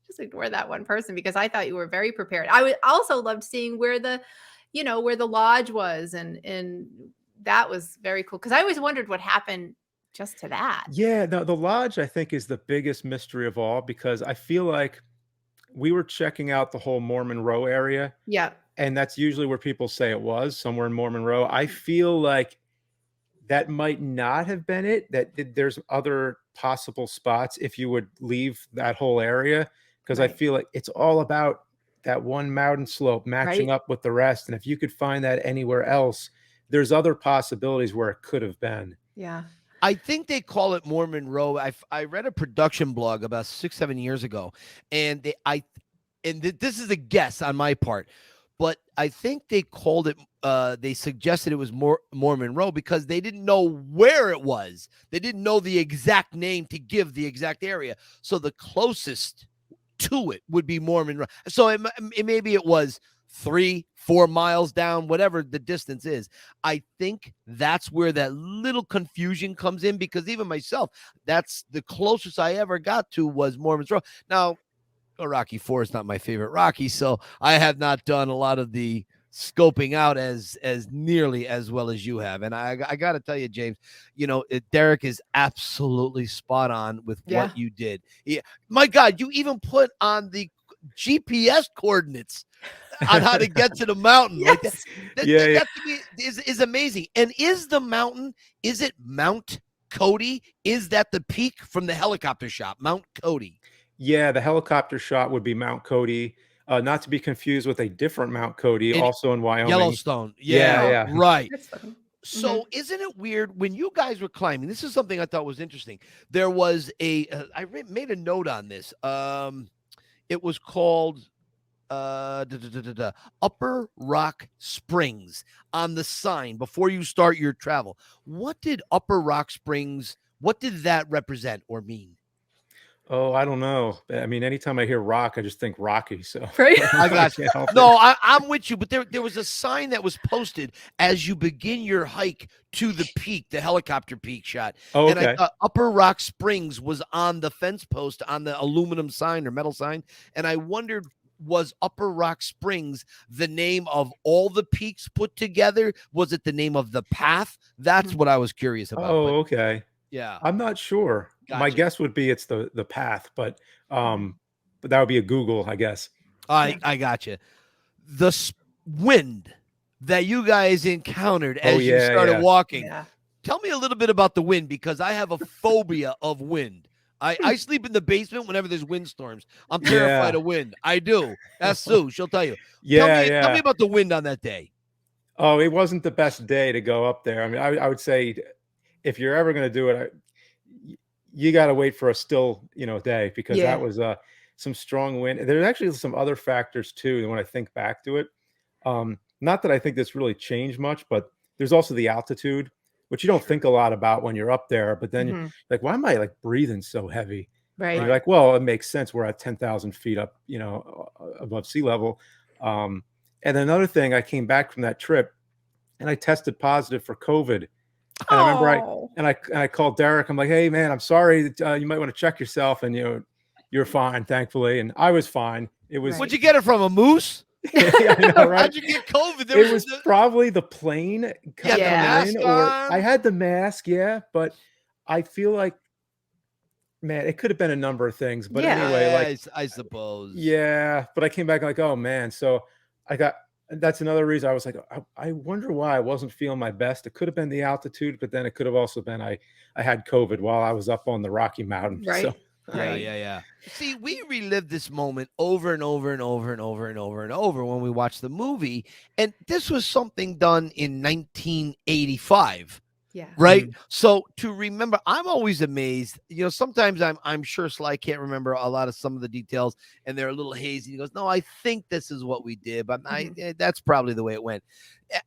Speaker 2: just ignore that one person, because I thought you were very prepared. I also loved seeing where the lodge was, and that was very cool, because I always wondered what happened just to that.
Speaker 3: Yeah, the lodge, I think, is the biggest mystery of all, because I feel like we were checking out the whole Mormon Row area,
Speaker 2: Yeah.
Speaker 3: and that's usually where people say it was, somewhere in Mormon Row. I feel like that might not have been it. There's other possible spots if you would leave that whole area, because I
Speaker 2: Right.
Speaker 3: feel like it's all about that one mountain slope matching
Speaker 2: Right.
Speaker 3: up with the rest. And if you could find that anywhere else, there's other possibilities where it could have been.
Speaker 2: Yeah.
Speaker 1: I think they call it Mormon Row. I read a production blog about 6-7 years ago, and this is a guess on my part, but I think they called it. They suggested it was Mormon Row because they didn't know where it was. They didn't know the exact name to give the exact area. So the closest to it would be Mormon Row. So maybe it was 3-4 miles down, whatever the distance is. I think that's where that little confusion comes in, because even myself, that's the closest I ever got to was Mormon's Row. Now, Rocky 4 is not my favorite Rocky, so I have not done a lot of the scoping out as nearly as well as you have. And I got to tell you, James, Derek is absolutely spot on with what you did. My God, you even put on the GPS coordinates on how to get to the mountain.
Speaker 2: Yes.
Speaker 1: Like that to me is amazing. And is the mountain, is it Mount Cody? Is that the peak from the helicopter shot, Mount Cody?
Speaker 3: Yeah, the helicopter shot would be Mount Cody, not to be confused with a different Mount Cody, also in Wyoming.
Speaker 1: Yellowstone.
Speaker 3: Yeah.
Speaker 1: Right.
Speaker 2: That's funny.
Speaker 1: So isn't it weird when you guys were climbing? This is something I thought was interesting. There was I made a note on this. It was called Upper Rock Springs on the sign before you start your travel. What did Upper Rock Springs, what did that represent or mean?
Speaker 3: Oh, I don't know. I mean, anytime I hear rock, I just think Rocky. So
Speaker 2: Right.
Speaker 1: I got you. No, I'm with you. But there was a sign that was posted as you begin your hike to the peak, the helicopter peak shot.
Speaker 3: Oh,
Speaker 1: and
Speaker 3: okay.
Speaker 1: I thought Upper Rock Springs was on the fence post on the aluminum sign or metal sign. And I wondered, was Upper Rock Springs the name of all the peaks put together? Was it the name of the path? That's what I was curious about.
Speaker 3: Oh, okay.
Speaker 1: Yeah.
Speaker 3: I'm not sure.
Speaker 1: Gotcha.
Speaker 3: My guess would be it's the path, but that would be a Google, I guess.
Speaker 1: I got you. The wind that you guys encountered as you started walking.
Speaker 2: Yeah.
Speaker 1: Tell me a little bit about the wind, because I have a phobia of wind. I sleep in the basement whenever there's windstorms. I'm terrified of wind. I do. That's Sue. She'll tell you. Tell me about the wind on that day.
Speaker 3: Oh, it wasn't the best day to go up there. I mean, I would say if you're ever going to do it, you got to wait for a still, day, because that was some strong wind. There's actually some other factors too. When I think back to it, not that I think this really changed much, but there's also the altitude, which you don't think a lot about when you're up there. But then you're like, why am I like breathing so heavy?
Speaker 2: Right.
Speaker 3: And you're like, well, it makes sense. We're at 10,000 feet up, above sea level. And another thing, I came back from that trip and I tested positive for COVID. And I remember I called Derek. I'm like, hey man, I'm sorry. You might want to check yourself. And you're fine, thankfully. And I was fine. It was.
Speaker 1: Where'd you get it from? A moose?
Speaker 3: I know, right?
Speaker 1: How'd you get COVID?
Speaker 3: It was probably the plane. I had the mask, but I feel like, man, it could have been a number of things. But anyway,
Speaker 1: I suppose.
Speaker 3: Yeah, but I came back like, oh man. So that's another reason I was like, I wonder why I wasn't feeling my best. It could have been the altitude, but then it could have also been I had COVID while I was up on the Rocky Mountain.
Speaker 2: Right.
Speaker 3: So.
Speaker 1: Yeah. See, we relived this moment over and over and over and over and over and over when we watched the movie. And this was something done in 1985.
Speaker 2: Yeah.
Speaker 1: Right. So to remember, I'm always amazed. Sometimes I'm sure Sly can't remember a lot of some of the details and they're a little hazy. He goes, no, I think this is what we did, but that's probably the way it went.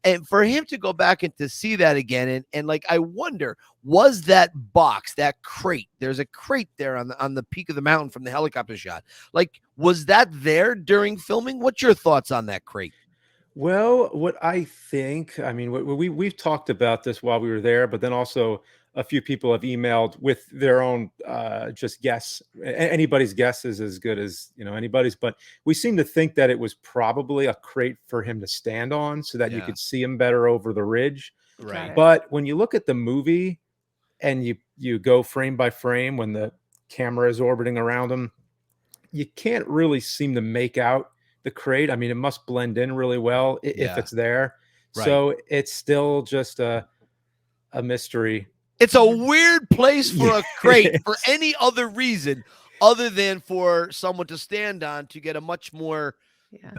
Speaker 1: And for him to go back and to see that again, and like, I wonder, was that box, that crate, there's a crate there on the peak of the mountain from the helicopter shot. Like, was that there during filming? What's your thoughts on that crate?
Speaker 3: Well, what I think, I mean, we've talked about this while we were there, but then also a few people have emailed with their own just guess. Anybody's guess is as good as anybody's, but we seem to think that it was probably a crate for him to stand on so that you could see him better over the ridge.
Speaker 1: Right.
Speaker 3: But when you look at the movie and you go frame by frame when the camera is orbiting around him, you can't really seem to make out the crate. I mean, it must blend in really well if it's there.
Speaker 1: Right.
Speaker 3: So it's still just a mystery.
Speaker 1: It's a weird place for a crate for any other reason other than for someone to stand on to get a much more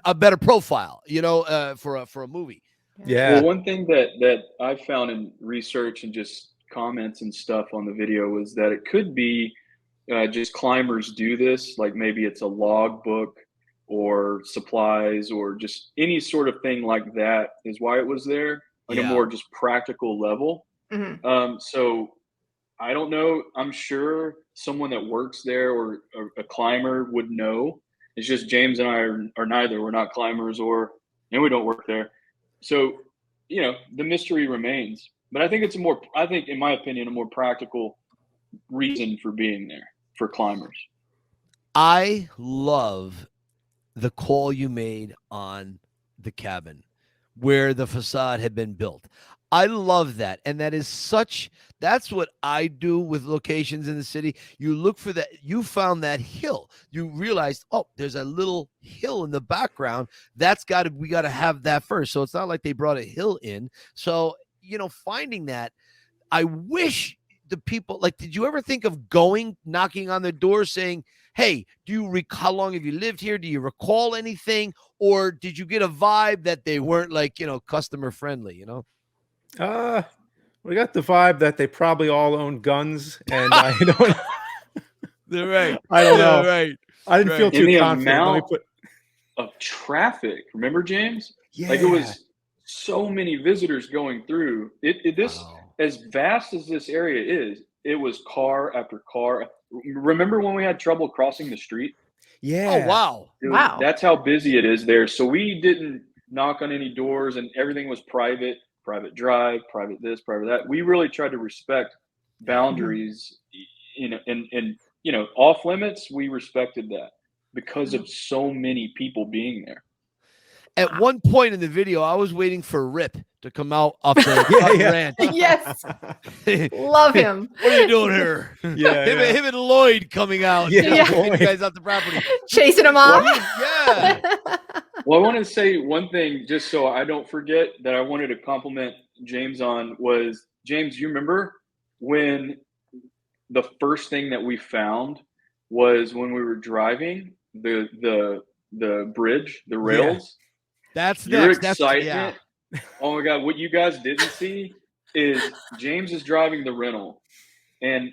Speaker 1: a better profile, you know, for a movie.
Speaker 3: Yeah.
Speaker 4: Well, one thing that I found in research and just comments and stuff on the video was that it could be just climbers do this, like maybe it's a log book or supplies or just any sort of thing like that is why it was there, like a more just practical level. So I don't know. I'm sure someone that works there or a climber would know. It's just James and I are neither. We're not climbers and we don't work there. So, you know, the mystery remains. But I think in my opinion, a more practical reason for being there for climbers.
Speaker 1: I love the call you made on the cabin where the facade had been built. I love that. And that's what I do with locations in the city. You look for that. You found that hill. You realized, oh, there's a little hill in the background. We got to have that first. So it's not like they brought a hill in. So, you know, finding that, I wish the people, like, did you ever think of knocking on their door saying, hey, how long have you lived here? Do you recall anything? Or did you get a vibe that they weren't like, you know, customer friendly, you know?
Speaker 3: We got the vibe that they probably all own guns, and I don't.
Speaker 1: They're right.
Speaker 3: I don't know.
Speaker 1: Right.
Speaker 3: I didn't feel too confident.
Speaker 4: Amount of traffic. Remember, James?
Speaker 3: Yeah.
Speaker 4: Like it was so many visitors going through. As vast as this area is, it was car after car. Remember when we had trouble crossing the street?
Speaker 3: Yeah.
Speaker 1: Oh, wow.
Speaker 4: That's how busy it is there. So we didn't knock on any doors, and everything was private drive, private this, private that. We really tried to respect boundaries, you know, and you know, off limits, we respected that because of so many people being there.
Speaker 1: At one point in the video, I was waiting for Rip to come out off the ranch.
Speaker 2: Yes. Love him.
Speaker 1: What are you doing here? Him and Lloyd coming out. You guys out the property.
Speaker 2: Chasing him off.
Speaker 4: Well, I want to say one thing just so I don't forget that I wanted to compliment James on was, James, you remember when the first thing that we found was when we were driving the bridge, the rails?
Speaker 1: That's
Speaker 4: your
Speaker 1: next.
Speaker 4: excitement. Oh my God, what you guys didn't see is James is driving the rental, and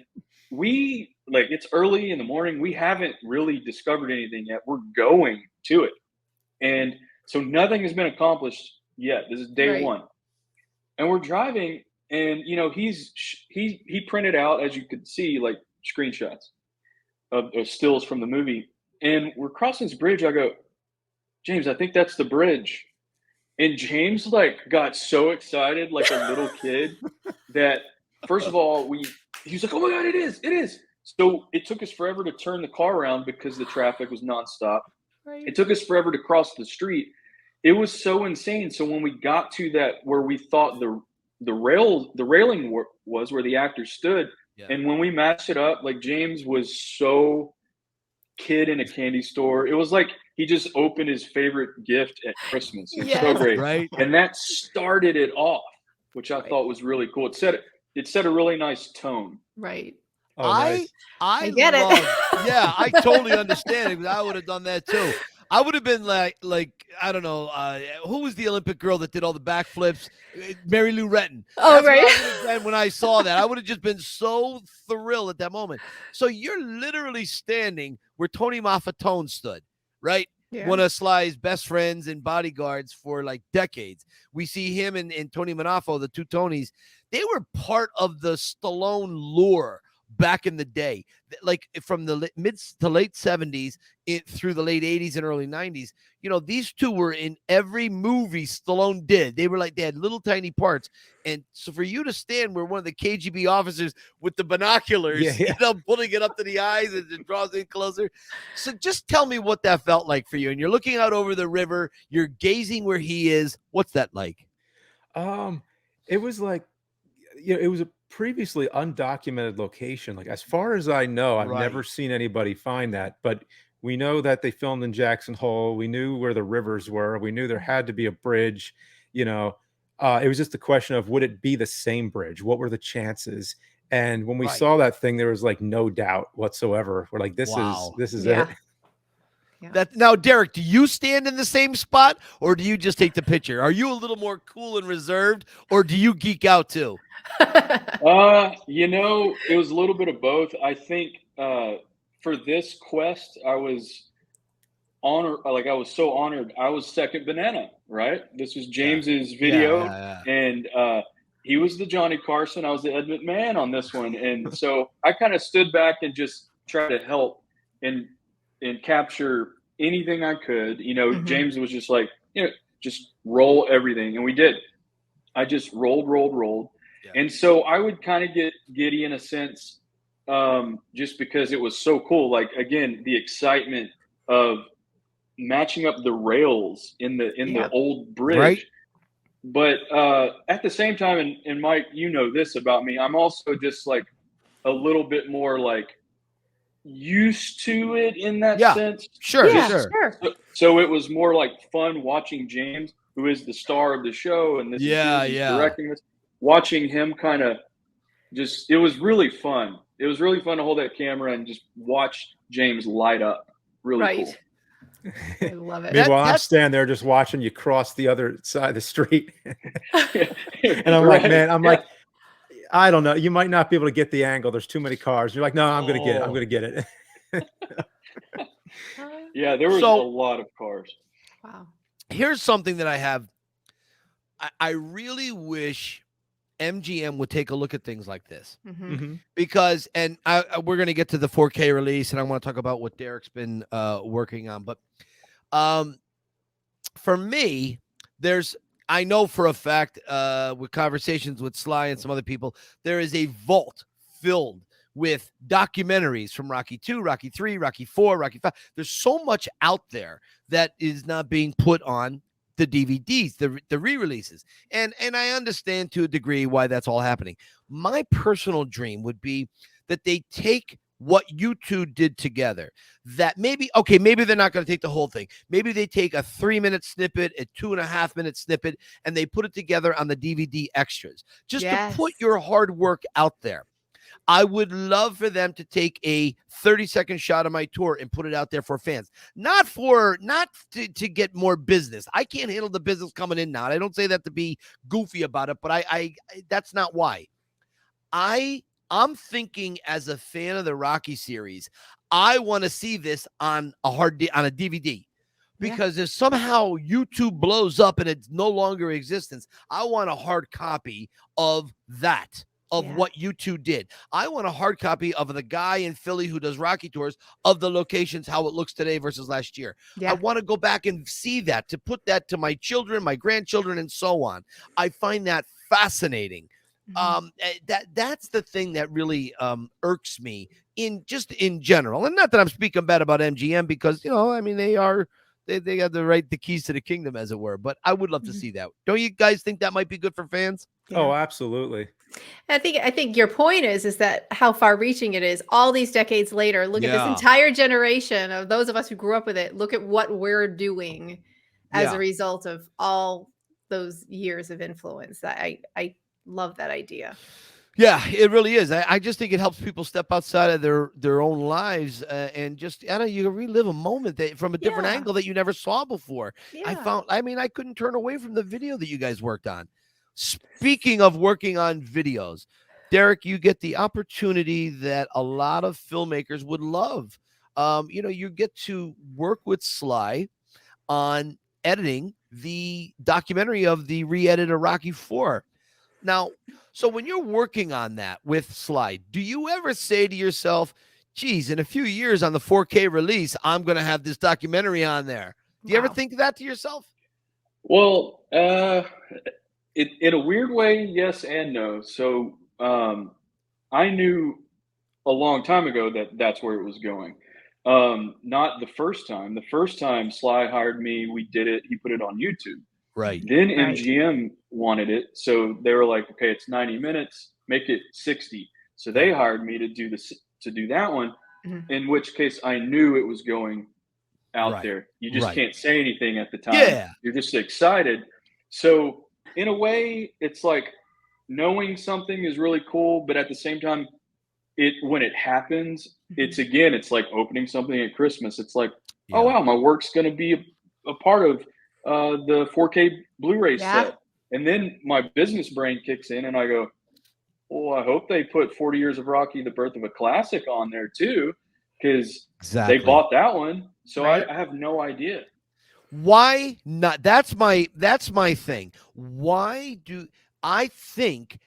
Speaker 4: it's early in the morning. We haven't really discovered anything yet. We're going to it. And so nothing has been accomplished yet. This is day one. And we're driving, and you know, he printed out, as you could see, like screenshots of stills from the movie. And we're crossing this bridge. I go, James, I think that's the bridge. And James got so excited, like a little kid, that first of all, he was like, oh my God, it is. So it took us forever to turn the car around because the traffic was nonstop. Right. It took us forever to cross the street. It was so insane. So when we got to that where we thought the railing was where the actors stood, and when we matched it up, like James was so kid in a candy store. It was like he just opened his favorite gift at Christmas. It was so great.
Speaker 1: Right.
Speaker 4: And that started it off, which I thought was really cool. It set a really nice tone.
Speaker 2: Right.
Speaker 3: Oh, nice.
Speaker 2: I get it.
Speaker 1: Yeah, I totally understand it because I would have done that too. I would have been like I don't know, who was the Olympic girl that did all the backflips? Mary Lou Retton.
Speaker 2: Oh, right.
Speaker 1: What I would have done when I saw that. I would have just been so thrilled at that moment. So you're literally standing where Tony Maffetone stood, right? Yeah. One of Sly's best friends and bodyguards for like decades. We see him and Tony Manafo, the two Tonys. They were part of the Stallone lure back in the day, like from the mid to late 70s through the late 80s and early 90s. You know, these two were in every movie Stallone did. They had little tiny parts. And so for you to stand where one of the KGB officers with the binoculars, you know, pulling it up to the eyes and it draws in closer. So just tell me what that felt like for you. And you're looking out over the river, you're gazing where he is. What's that like?
Speaker 3: It was like, you know, it was a previously undocumented location. Like, as far as I know, I've never seen anybody find that, but We know that they filmed in Jackson Hole. We knew where the rivers were. We knew there had to be a bridge. You know, it was just a question of, would it be the same bridge? What were the chances? And when we saw that thing, there was like no doubt whatsoever. We're like, this is it.
Speaker 2: Yeah.
Speaker 1: That now, Derek, do you stand in the same spot, or do you just take the picture? Are you a little more cool and reserved, or do you geek out too?
Speaker 4: You know, it was a little bit of both. I think for this quest, I was honored. Like, I was so honored. I was second banana, right? This was James's video, and he was the Johnny Carson. I was the Ed McMahon on this one, and so I kind of stood back and just tried to help and capture anything I could. You know, James was just like, you know, just roll everything, and we did. I just rolled. Yeah. And so I would kind of get giddy in a sense, just because it was so cool. Like, again, the excitement of matching up the rails in the old bridge.
Speaker 1: Right.
Speaker 4: But at the same time, and Mike, you know this about me, I'm also just like a little bit more like used to it in that sense.
Speaker 1: Sure.
Speaker 4: So it was more like fun watching James, who is the star of the show, and this is directing this. Watching him kind of it was really fun. It was really fun to hold that camera and just watch James light up. Really cool.
Speaker 2: I love it.
Speaker 3: Meanwhile, I'm standing there just watching you cross the other side of the street. And I'm like, man, like, I don't know. You might not be able to get the angle. There's too many cars. You're like, no, I'm going to get it. I'm going to get it.
Speaker 4: Yeah, there was a lot of cars.
Speaker 2: Wow.
Speaker 1: Here's something that I have. I really wish MGM would take a look at things like this, because, and we're going to get to the 4K release, and I want to talk about what Derek's been working on. But for me, I know for a fact, with conversations with Sly and some other people, there is a vault filled with documentaries from Rocky 2, Rocky 3, Rocky 4, Rocky 5. There's so much out there that is not being put on the DVDs, the re-releases. And I understand to a degree why that's all happening. My personal dream would be that they take what you two did together, that maybe they're not going to take the whole thing. Maybe they take a 3-minute snippet, a 2.5-minute snippet, and they put it together on the DVD extras, just to put your hard work out there. I would love for them to take a 30-second shot of my tour and put it out there for fans, not to get more business. I can't handle the business coming in now. I don't say that to be goofy about it, but I that's not why. I'm thinking, as a fan of the Rocky series, I want to see this on a DVD, because if somehow YouTube blows up and it's no longer in existence, I want a hard copy of that. What you two did. I want a hard copy of the guy in Philly who does Rocky tours, of the locations, how it looks today versus last year. I want to go back and see that, to put that to my children, my grandchildren, and so on. I find that fascinating. That's the thing that really irks me in general. And not that I'm speaking bad about MGM, because, you know, I mean, they got the keys to the kingdom, as it were. But I would love to see that. Don't you guys think that might be good for fans?
Speaker 3: Oh, absolutely.
Speaker 2: I think your point is that how far reaching it is. All these decades later, look at this entire generation of those of us who grew up with it. Look at what we're doing as a result of all those years of influence. I love that idea.
Speaker 1: Yeah, it really is. I just think it helps people step outside of their own lives, and just, I don't know, you relive a moment from a different angle that you never saw before. I couldn't turn away from the video that you guys worked on. Speaking of working on videos, Derek, you get the opportunity that a lot of filmmakers would love. You get to work with Sly on editing the documentary of the re-edited Rocky 4. Now, so when you're working on that with Sly, do you ever say to yourself, geez, in a few years on the 4K release, I'm going to have this documentary on there? Do you ever think that to yourself?
Speaker 4: Well, in a weird way, yes and no. So I knew a long time ago that that's where it was going. Not the first time. The first time Sly hired me, we did it. He put it on YouTube.
Speaker 1: Right.
Speaker 4: Then MGM wanted it. So they were like, okay, it's 90 minutes, make it 60. So they hired me to do that one. in which case I knew it was going out
Speaker 1: Right.
Speaker 4: there. You just
Speaker 1: Right.
Speaker 4: can't say anything at the time.
Speaker 1: Yeah.
Speaker 4: You're just excited. So in a way, it's like knowing something is really cool, but at the same time, when it happens, it's like opening something at Christmas. It's like, oh
Speaker 1: Yeah.
Speaker 4: wow, my work's going to be a part of the 4K Blu-ray
Speaker 2: Yeah.
Speaker 4: set, and then my business brain kicks in, and I go, well, I hope they put 40 Years of Rocky: The Birth of a Classic on there too, because
Speaker 1: Exactly.
Speaker 4: they bought that one. So
Speaker 2: Right.
Speaker 4: I have no idea.
Speaker 1: Why not? That's my thing. Why do I think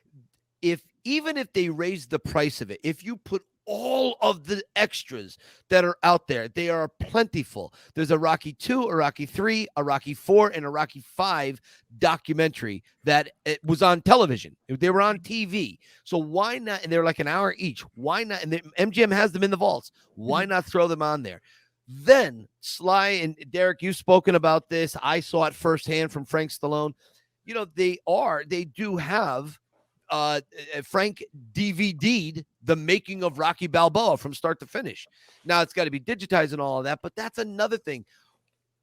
Speaker 1: even if they raise the price of it, if you put all of the extras that are out there, they are plentiful. There's a Rocky 2, a Rocky 3, a Rocky 4, and a Rocky 5 documentary that it was on television. They were on TV. So why not? And they're like an hour each. Why not? And MGM has them in the vaults. Why not throw them on there? Then Sly and Derek, you've spoken about this. I saw it firsthand from Frank Stallone. You know, they do have Frank DVD'd the making of Rocky Balboa from start to finish. Now it's got to be digitized and all of that, but that's another thing.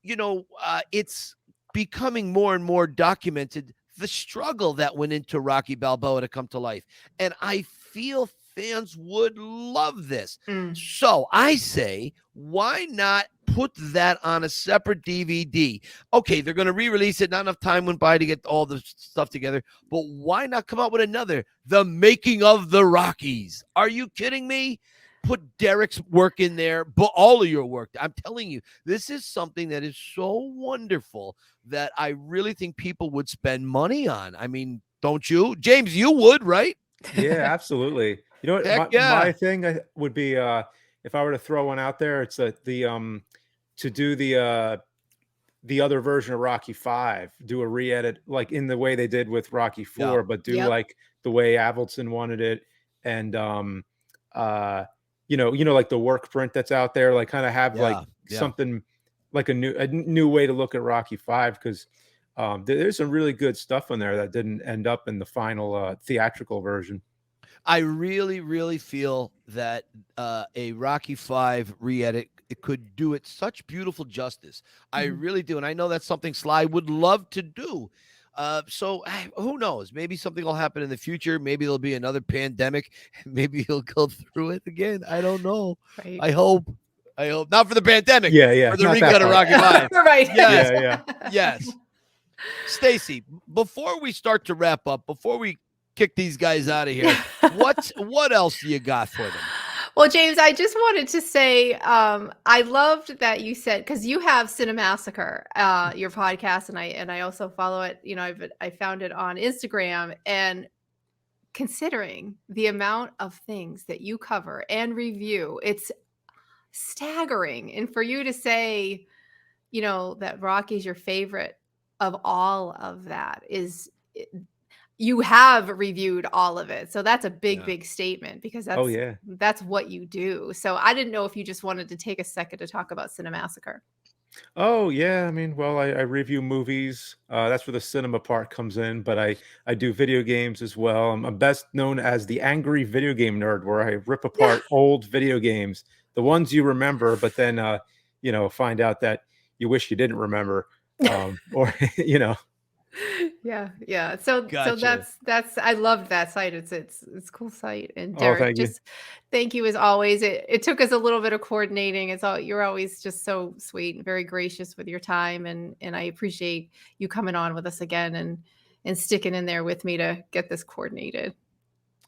Speaker 1: You know, it's becoming more and more documented, the struggle that went into Rocky Balboa to come to life. And I feel fans would love this. So I say, why not put that on a separate DVD? Okay, they're going to re-release it. Not enough time went by to get all the stuff together, but why not come out with another, The Making of the Rockies? Are you kidding me? Put Derek's work in there, but all of your work. I'm telling you, this is something that is so wonderful that I really think people would spend money on. I mean, don't you? James, you would, right?
Speaker 3: Yeah, absolutely. You know what?
Speaker 1: Heck
Speaker 3: My thing would be if I were to throw one out there, it's to do the other version of Rocky 5, do a re-edit like in the way they did with Rocky 4, but do like the way Avildsen wanted it, and like the work print that's out there, like kind of have like something like a new way to look at Rocky 5, because there's some really good stuff in there that didn't end up in the final theatrical version.
Speaker 1: I really, really feel that a Rocky 5 re-edit, it could do it such beautiful justice. I really do. And I know that's something Sly would love to do. So who knows? Maybe something will happen in the future. Maybe there'll be another pandemic. Maybe he'll go through it again. I don't know.
Speaker 2: Right.
Speaker 1: I hope. Not for the pandemic.
Speaker 3: Yeah.
Speaker 1: For the recut of Rocky 5.
Speaker 2: Right.
Speaker 1: Yes. Yes. Stacy, before we start to wrap up, before we kick these guys out of here, what else do you got for them?
Speaker 2: Well, James, I just wanted to say I loved that you said, because you have CINEMASSACRE, your podcast, and I also follow it. You know, I found it on Instagram, and considering the amount of things that you cover and review, it's staggering. And for you to say, you know, that Rocky's your favorite of all of that you have reviewed all of it. So that's a big statement, because that's what you do. So I didn't know if you just wanted to take a second to talk about CINEMASSACRE.
Speaker 3: Oh yeah. I mean, well, I review movies. That's where the cinema part comes in, but I do video games as well. I'm best known as the angry video game nerd, where I rip apart old video games, the ones you remember, but then, find out that you wish you didn't remember, or,
Speaker 2: Yeah. So that's I loved that site. It's a cool site. And Derek, thank you as always. It took us a little bit of coordinating. You're always just so sweet and very gracious with your time, and I appreciate you coming on with us again and sticking in there with me to get this coordinated.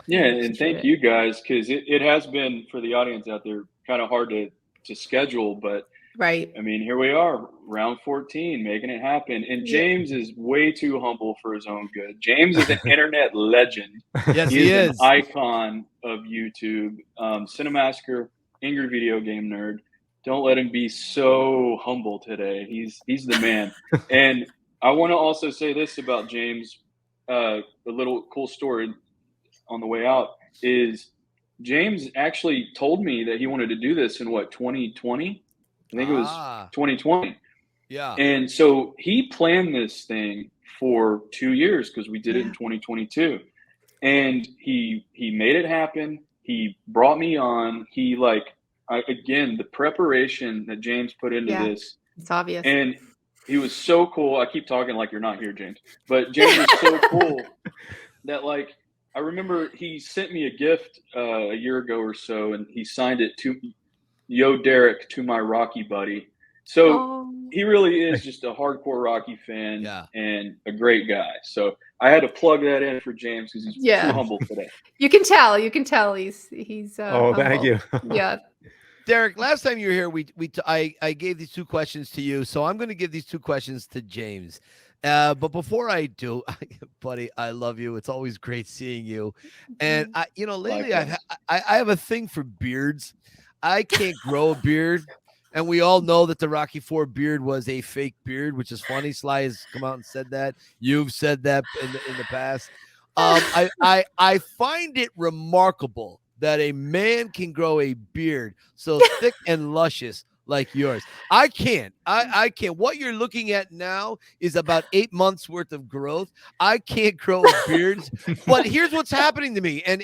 Speaker 4: Yeah, and thank you guys, because it has been, for the audience out there, kind of hard to schedule, but
Speaker 2: right.
Speaker 4: I mean, here we are, round 14, making it happen. And James is way too humble for his own good. James is an internet legend.
Speaker 1: Yes, he is
Speaker 4: an icon of YouTube. CINEMASSACRE, angry video game nerd. Don't let him be so humble today. He's the man. And I want to also say this about James. A little cool story on the way out is James actually told me that he wanted to do this in 2020? I think it was 2020.
Speaker 1: Yeah.
Speaker 4: And so he planned this thing for 2 years, because we did it in 2022. And he made it happen. He brought me on. He again, the preparation that James put into this,
Speaker 2: it's obvious.
Speaker 4: And he was so cool. I keep talking like you're not here, James, but James was so cool that, like, I remember he sent me a gift a year ago or so, and he signed it to Yo Derek, to my Rocky buddy. So he really is just a hardcore Rocky fan and a great guy. So I had to plug that in for James because he's too humble today.
Speaker 2: You can tell. He's
Speaker 3: oh, thank
Speaker 2: humble.
Speaker 3: you.
Speaker 2: Yeah.
Speaker 1: Derek, last time you were here, I gave these 2 questions to you, so I'm going to give these 2 questions to James. But before I do, buddy, I love you. It's always great seeing you. And lately I have a thing for beards. I can't grow a beard, and we all know that the Rocky IV beard was a fake beard, which is funny. Sly has come out and said that. You've said that in the past. I find it remarkable that a man can grow a beard so thick and luscious like yours. I can't. I can't. What you're looking at now is about 8 months worth of growth. I can't grow a beard. But here's what's happening to me. And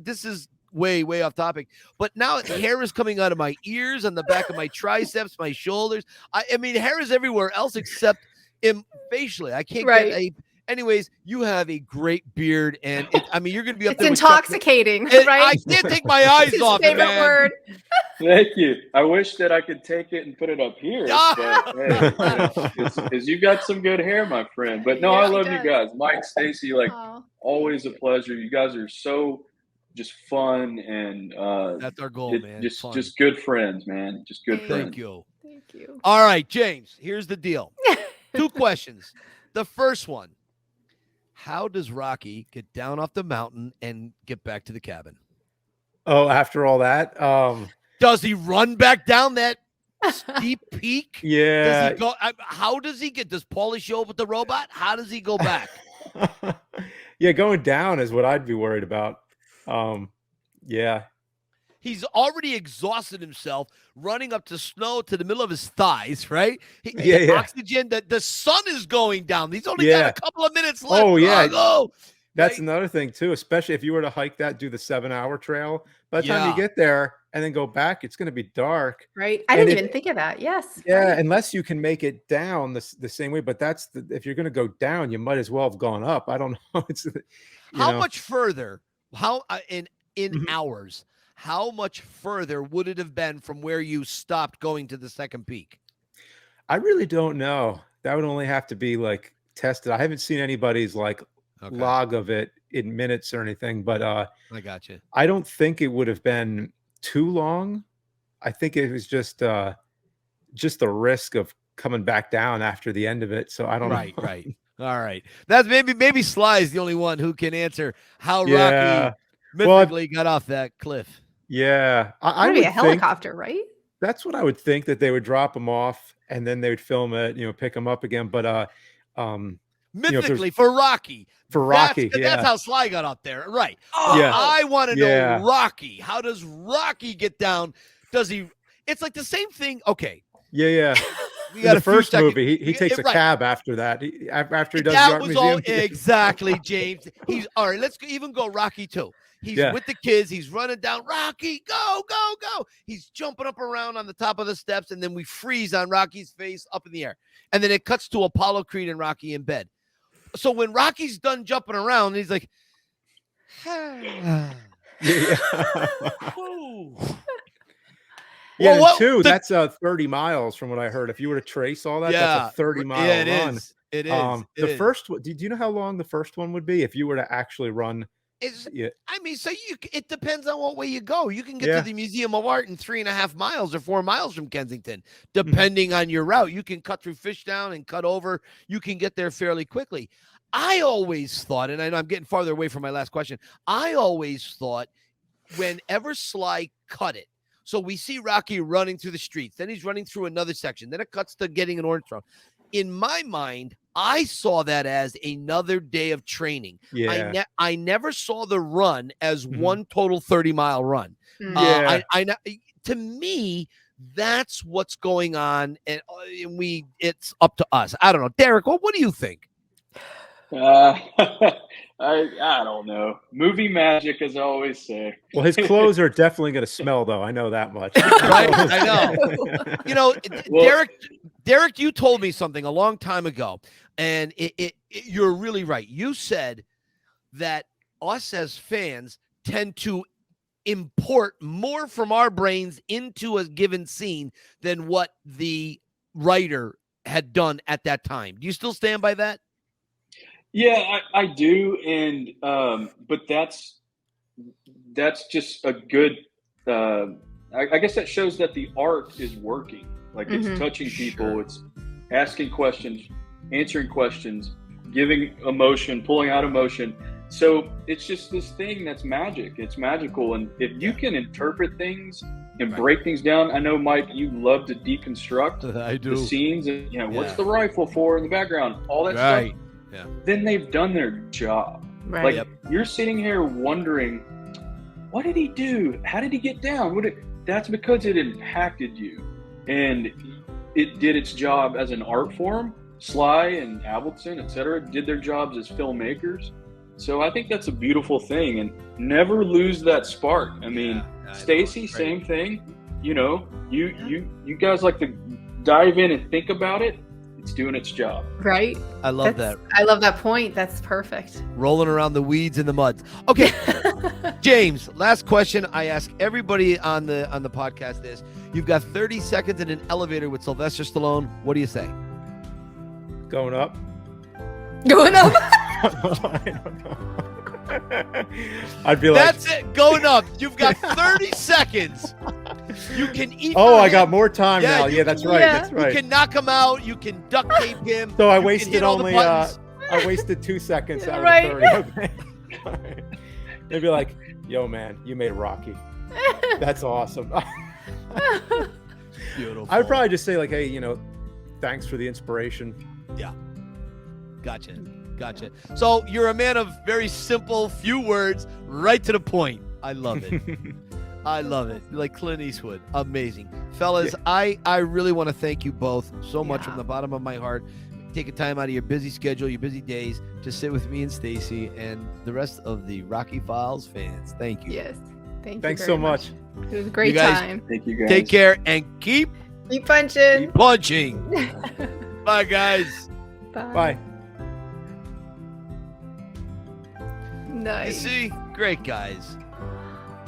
Speaker 1: this is way off topic. But now hair is coming out of my ears, on the back of my triceps, my shoulders. I mean, hair is everywhere else except facially. I can't get a. Anyways, you have a great beard, and you're going to be up there.
Speaker 2: It's intoxicating, right?
Speaker 1: I can't take my eyes off it, man.
Speaker 2: Word.
Speaker 4: Thank you. I wish that I could take it and put it up here, but because you got some good hair, my friend. But no, I love you guys, Mike, Stacy. Like always, a pleasure. You guys are so just fun, and
Speaker 1: that's our goal, man.
Speaker 4: Just good friends, man. Just good friends.
Speaker 1: Thank you. All right, James. Here's the deal. 2 questions. The first one. How does Rocky get down off the mountain and get back to the cabin?
Speaker 3: Oh, after all that,
Speaker 1: does he run back down that steep peak?
Speaker 3: Yeah.
Speaker 1: Does he go? How does he get? Does Paulie show up with the robot? How does he go back?
Speaker 3: Yeah, going down is what I'd be worried about. Yeah.
Speaker 1: He's already exhausted himself running up to snow to the middle of his thighs, right? Oxygen, the sun is going down. He's only got a couple of minutes left.
Speaker 3: Oh, yeah.
Speaker 1: Go.
Speaker 3: That's another thing, too, especially if you were to hike that, do the 7-hour trail. By the time you get there and then go back, it's going to be dark.
Speaker 2: Right. I didn't even think of that. Yes.
Speaker 3: Yeah,
Speaker 2: right.
Speaker 3: Unless you can make it down the same way. But if you're going to go down, you might as well have gone up. I don't know.
Speaker 1: How much further? How in hours? How much further would it have been from where you stopped going to the second peak?
Speaker 3: I really don't know. That would only have to be like tested. I haven't seen anybody's log of it in minutes or anything, but
Speaker 1: I got you.
Speaker 3: I don't think it would have been too long. I think it was just the risk of coming back down after the end of it. So I don't know.
Speaker 1: Right. All right. That's maybe Sly is the only one who can answer how Rocky mythically got off that cliff.
Speaker 3: Yeah,
Speaker 2: I would be a helicopter, right?
Speaker 3: That's what I would think, that they would drop him off and then they would film it, pick him up again. But
Speaker 1: mythically for Rocky, that's how Sly got up there, right? I want to know Rocky. How does Rocky get down? Does he? It's like the same thing. Okay.
Speaker 3: Yeah. In the first movie, he takes a cab after that. After he does the art museum.
Speaker 1: Exactly, James. He's all right. Let's even go Rocky 2. He's with the kids. He's running down. Rocky, go. He's jumping up around on the top of the steps, and then we freeze on Rocky's face up in the air. And then it cuts to Apollo Creed and Rocky in bed. So when Rocky's done jumping around, he's like,
Speaker 3: Yeah, that's 30 miles from what I heard. If you were to trace all that, that's a 30-mile run.
Speaker 1: It is.
Speaker 3: The first one, do you know how long the first one would be if you were to actually run?
Speaker 1: It depends on what way you go. You can get to the Museum of Art in 3.5 miles or 4 miles from Kensington, depending on your route. You can cut through Fishtown and cut over. You can get there fairly quickly. I always thought, and I know I'm getting farther away from my last question, I always thought whenever Sly cut it, so we see Rocky running through the streets, then he's running through another section, then it cuts to getting an orange throne. In my mind, I saw that as another day of training.
Speaker 3: Yeah.
Speaker 1: I never saw the run as one total 30-mile run.
Speaker 3: Yeah.
Speaker 1: To me, that's what's going on, and it's up to us. I don't know, Derek. What do you think?
Speaker 4: I don't know. Movie magic, as I always say.
Speaker 3: Well, his clothes are definitely going to smell, though. I know that much.
Speaker 1: Right? I know. You know,
Speaker 4: Well,
Speaker 1: Derek, you told me something a long time ago, and you're really right. You said that us as fans tend to import more from our brains into a given scene than what the writer had done at that time. Do you still stand by that?
Speaker 4: yeah, I do, and but that's just a good. I guess that shows that the art is working. Like it's touching people.
Speaker 1: Sure.
Speaker 4: It's asking questions, answering questions, giving emotion, pulling out emotion. So it's just this thing that's magic. It's magical, and if you can interpret things and break things down, I know, Mike, you love to deconstruct
Speaker 1: I do.
Speaker 4: the scenes. And, you know, what's the rifle for in the background? All that stuff.
Speaker 1: Yeah.
Speaker 4: Then they've done their job.
Speaker 2: Right.
Speaker 4: Like you're sitting here wondering, what did he do? How did he get down? That's because it impacted you, and it did its job as an art form. Sly and Avildsen, etc., did their jobs as filmmakers. So I think that's a beautiful thing, and never lose that spark. I mean, Stacy, same thing. You know, you guys like to dive in and think about it. It's doing its job.
Speaker 2: Right.
Speaker 1: I love that.
Speaker 2: I love that point. That's perfect.
Speaker 1: Rolling around the weeds in the mud. Okay. James, last question I ask everybody on the podcast is, you've got 30 seconds in an elevator with Sylvester Stallone. What do you say?
Speaker 3: Going up.
Speaker 2: Going up.
Speaker 3: I don't know. I'd be like,
Speaker 1: that's it. Going up. You've got 30 seconds. You can eat.
Speaker 3: Oh, I got more time now.
Speaker 1: you
Speaker 3: Yeah, that's
Speaker 1: can-
Speaker 3: right.
Speaker 2: yeah.
Speaker 3: That's right.
Speaker 1: You can knock him out. You can duct tape him.
Speaker 3: So I
Speaker 1: you can
Speaker 3: wasted
Speaker 1: hit all the
Speaker 3: only
Speaker 1: buttons.
Speaker 3: I wasted 2 seconds out
Speaker 2: Right.
Speaker 3: of the 30. Okay. They'd be like, yo, man, you made Rocky. That's awesome.
Speaker 1: Beautiful.
Speaker 3: I'd probably just say like, hey, you know, thanks for the inspiration.
Speaker 1: Gotcha. So you're a man of very simple, few words, right to the point. I love it. I love it. Like Clint Eastwood. Amazing. Fellas,
Speaker 3: Yeah.
Speaker 1: I really want to thank you both so much
Speaker 2: Yeah.
Speaker 1: from the bottom of my heart. Taking time out of your busy schedule, your busy days to sit with me and Stacy and the rest of the Rocky Files fans. Thank you.
Speaker 2: Yes. Thank you.
Speaker 3: Thanks
Speaker 2: very
Speaker 3: so much.
Speaker 2: It was a great
Speaker 1: You guys-
Speaker 2: time.
Speaker 4: Thank you, guys.
Speaker 1: Take care and keep
Speaker 2: Keep punching.
Speaker 1: punching. Bye, guys.
Speaker 3: Bye.
Speaker 1: You
Speaker 2: Nice.
Speaker 1: see? Great guys.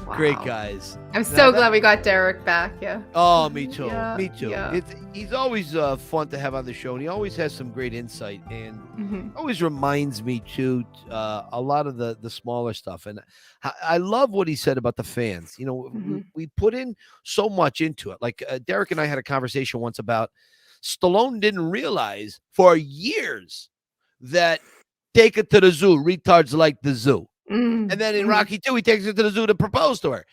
Speaker 2: Wow.
Speaker 1: Great guys.
Speaker 2: I'm so glad we got Derek back. Yeah.
Speaker 1: Oh, me too.
Speaker 2: Yeah,
Speaker 1: Me too.
Speaker 2: yeah.
Speaker 1: He's always fun to have on the show, and he always has some great insight, and
Speaker 2: Mhm.
Speaker 1: always reminds me too a lot of the smaller stuff. And I love what he said about the fans. You know, we put in so much into it. Like Derek and I had a conversation once about Stallone didn't realize for years that take it to the zoo, retards like the zoo.
Speaker 2: Mm.
Speaker 1: And then in Rocky 2, he takes it to the zoo to propose to her.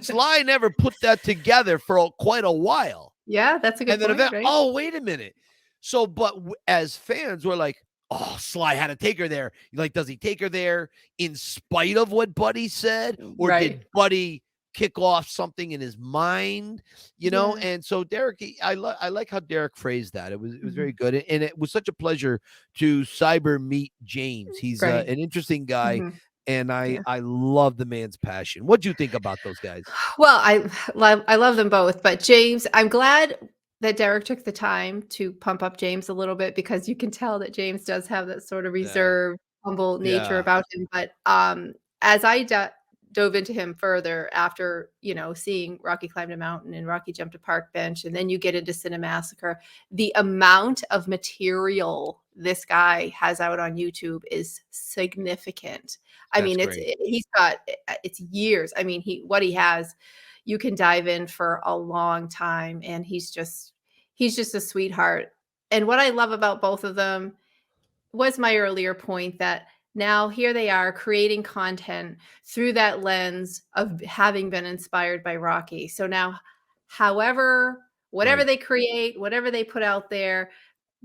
Speaker 1: Sly never put that together for quite a while.
Speaker 2: Yeah, that's a good
Speaker 1: And then
Speaker 2: point, right?
Speaker 1: oh, wait a minute. So, but as fans, we're like, oh, Sly had to take her there. Like, does he take her there in spite of what Buddy said? Or did Buddy kick off something in his mind? You know?
Speaker 2: Yeah.
Speaker 1: And so Derek, I like how Derek phrased that. It was very good. And it was such a pleasure to cyber meet James. He's
Speaker 2: Right.
Speaker 1: an interesting guy.
Speaker 2: Mhm.
Speaker 1: And I love the man's passion. What do you think about those guys?
Speaker 2: Well, I love them both, but James, I'm glad that Derek took the time to pump up James a little bit, because you can tell that James does have that sort of reserved, humble nature
Speaker 1: Yeah.
Speaker 2: about him. But as I dove into him further after, seeing Rocky Climbed a Mountain and Rocky Jumped a Park Bench, and then you get into CINEMASSACRE, the amount of material this guy has out on YouTube is significant. I mean, it's years. I mean, what he has, you can dive in for a long time, and he's just a sweetheart. And what I love about both of them was my earlier point that now here they are creating content through that lens of having been inspired by Rocky. So now, whatever they create, whatever they put out there,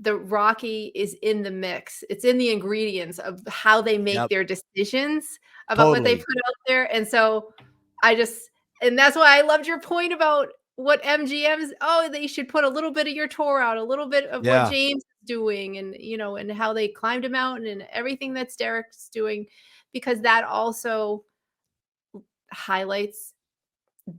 Speaker 2: the Rocky is in the mix. It's in the ingredients of how they make their decisions about what they put out there. And so and that's why I loved your point about what MGM's, they should put a little bit of your tour out, a little bit of what James is doing, and and how they climbed a mountain and everything that's Derek's doing, because that also highlights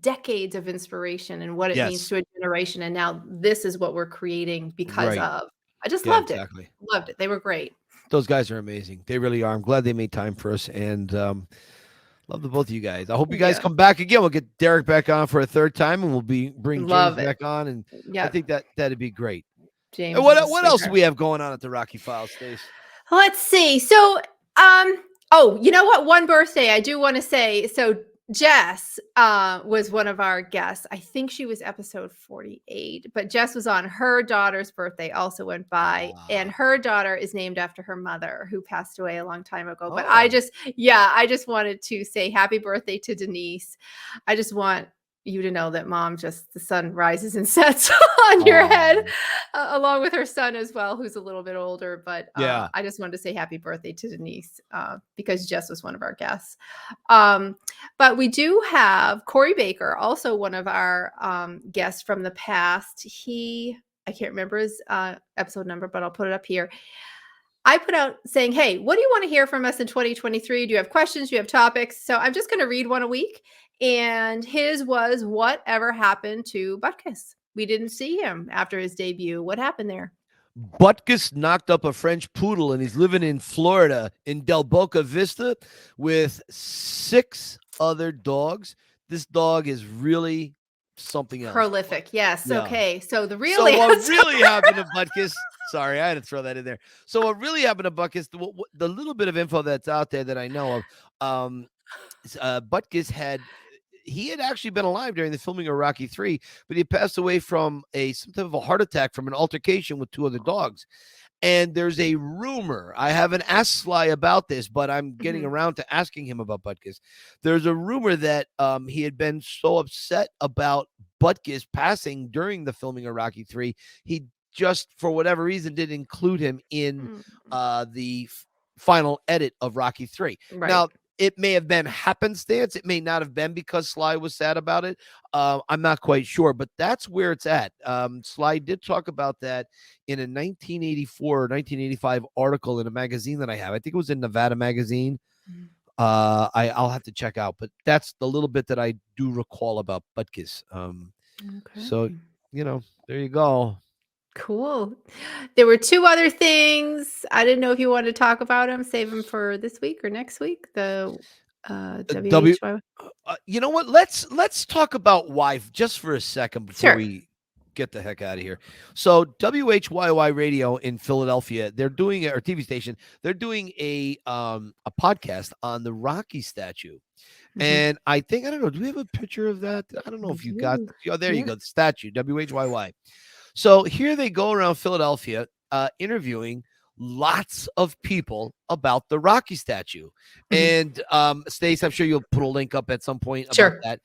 Speaker 2: decades of inspiration and what it means to a generation. And now this is what we're creating because of. I just loved it. Loved it. They were great.
Speaker 1: Those guys are amazing. They really are. I'm glad they made time for us, and love the both of you guys. I hope you guys come back again. We'll get Derek back on for a third time, and we'll bring James back on, and I think that'd be great.
Speaker 2: James,
Speaker 1: and what else do we have going on at the Rocky Files, Stace?
Speaker 2: Let's see. So, oh, you know what? One birthday I do want to say. So Jess was one of our guests. I think she was episode 48, but Jess was on. Her daughter's birthday also went by, and her daughter is named after her mother, who passed away a long time ago. But I just wanted to say happy birthday to Denise. I just want you to know that Mom, just the sun rises and sets on your head, along with her son as well, who's a little bit older. But I just wanted to say happy birthday to Denise because Jess was one of our guests. But we do have Corey Baker, also one of our guests from the past. I can't remember his episode number, but I'll put it up here. I put out saying, hey, what do you want to hear from us in 2023? Do you have questions? Do you have topics? So I'm just going to read one a week. And his was, whatever happened to Butkus? We didn't see him after his debut. What happened there?
Speaker 1: Butkus knocked up a French poodle, and he's living in Florida in Del Boca Vista with 6 other dogs. This dog is really something else.
Speaker 2: Prolific. Yes. Yeah. Okay. So what really
Speaker 1: happened to Butkus? Sorry, I had to throw that in there. So what really happened to Butkus, the little bit of info that's out there that I know of, Butkus had actually been alive during the filming of Rocky 3, but he passed away from some type of a heart attack from an altercation with 2 other dogs. And there's a rumor. I haven't asked Sly about this, but I'm getting around to asking him about Butkus. There's a rumor that he had been so upset about Butkus passing during the filming of Rocky 3, he just, for whatever reason, didn't include him in the final edit of Rocky 3.
Speaker 2: Right.
Speaker 1: Now, it may have been happenstance. It may not have been because Sly was sad about it. I'm not quite sure, but that's where it's at. Sly did talk about that in a 1984 or 1985 article in a magazine that I have. I think it was in Nevada Magazine. I'll have to check out, but that's the little bit that I do recall about Butkus. So, there you go.
Speaker 2: Cool. There were 2 other things. I didn't know if you wanted to talk about them. Save them for this week or next week. The WHY.
Speaker 1: You know what? Let's talk about why just for a second before we get the heck out of here. So WHYY Radio in Philadelphia, they're doing our TV station. They're doing a podcast on the Rocky statue. And I don't know. Do we have a picture of that? I don't know if you got. Oh, there you go. The statue. WHYY. So here they go around Philadelphia interviewing lots of people about the Rocky statue. And Stace, I'm sure you'll put a link up at some point about that.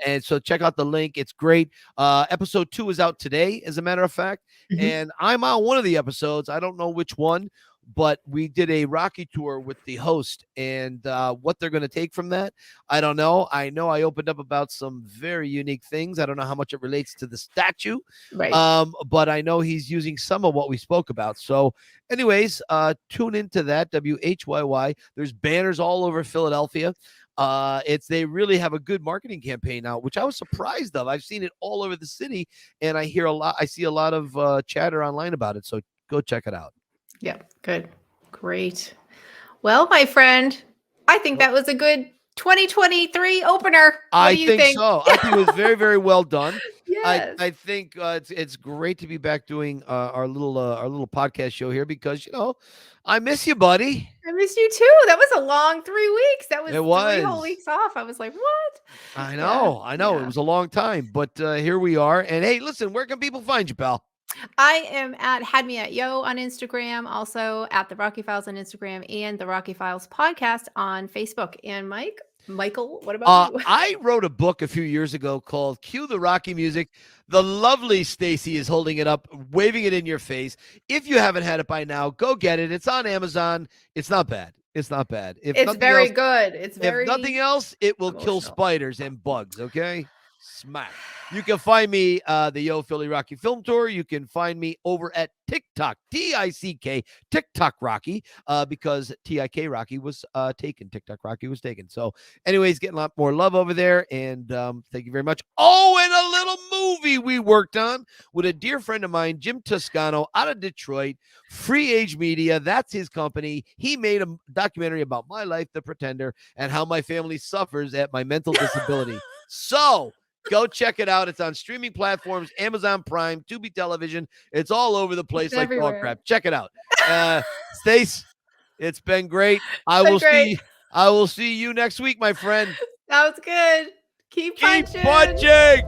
Speaker 1: And so check out the link. It's great. Episode 2 is out today, as a matter of fact. And I'm on one of the episodes. I don't know which one, but we did a Rocky tour with the host, and what they're going to take from that, I don't know. I know I opened up about some very unique things. I don't know how much it relates to the statue, but I know he's using some of what we spoke about. So anyways, tune into that, WHYY. There's banners all over Philadelphia. They really have a good marketing campaign now, which I was surprised of. I've seen it all over the city, and I see a lot of chatter online about it. So go check it out.
Speaker 2: Yeah, good. Great. Well, my friend, I think that was a good 2023 opener. What do you think?
Speaker 1: So. I think it was very, very well done.
Speaker 2: Yes.
Speaker 1: I think it's great to be back doing our little podcast show here because, I miss you, buddy.
Speaker 2: I miss you too. That was a long 3 weeks. That was 3 whole weeks off. I was like, what?
Speaker 1: I know. Yeah. It was a long time, but here we are. And hey, listen, where can people find you, pal?
Speaker 2: I am at Had Me at Yo on Instagram, also at the Rocky Files on Instagram, and the Rocky Files podcast on Facebook. And Michael, what about you?
Speaker 1: I wrote a book a few years ago called Cue the Rocky Music. The lovely Stacy is holding it up, waving it in your face. If you haven't had it by now, go get it. It's on Amazon. It's not bad. It's very
Speaker 2: good. It's very
Speaker 1: If nothing else, it will kill spiders and bugs, okay? Smack. You can find me the Yo Philly Rocky Film Tour. You can find me over at TikTok, TICK, TikTok Rocky, because TIK Rocky was taken. TikTok Rocky was taken. So anyways, getting a lot more love over there. And thank you very much. Oh, and a little movie we worked on with a dear friend of mine, Jim Toscano, out of Detroit, Free Age Media. That's his company. He made a documentary about my life, The Pretender, and how my family suffers at my mental disability. So go check it out. It's on streaming platforms, Amazon Prime, Tubi Television. It's all over the place like dog crap. Check it out. Stace, it's been great. I will see you next week, my friend.
Speaker 2: That was good. Keep punching.
Speaker 1: Keep punching.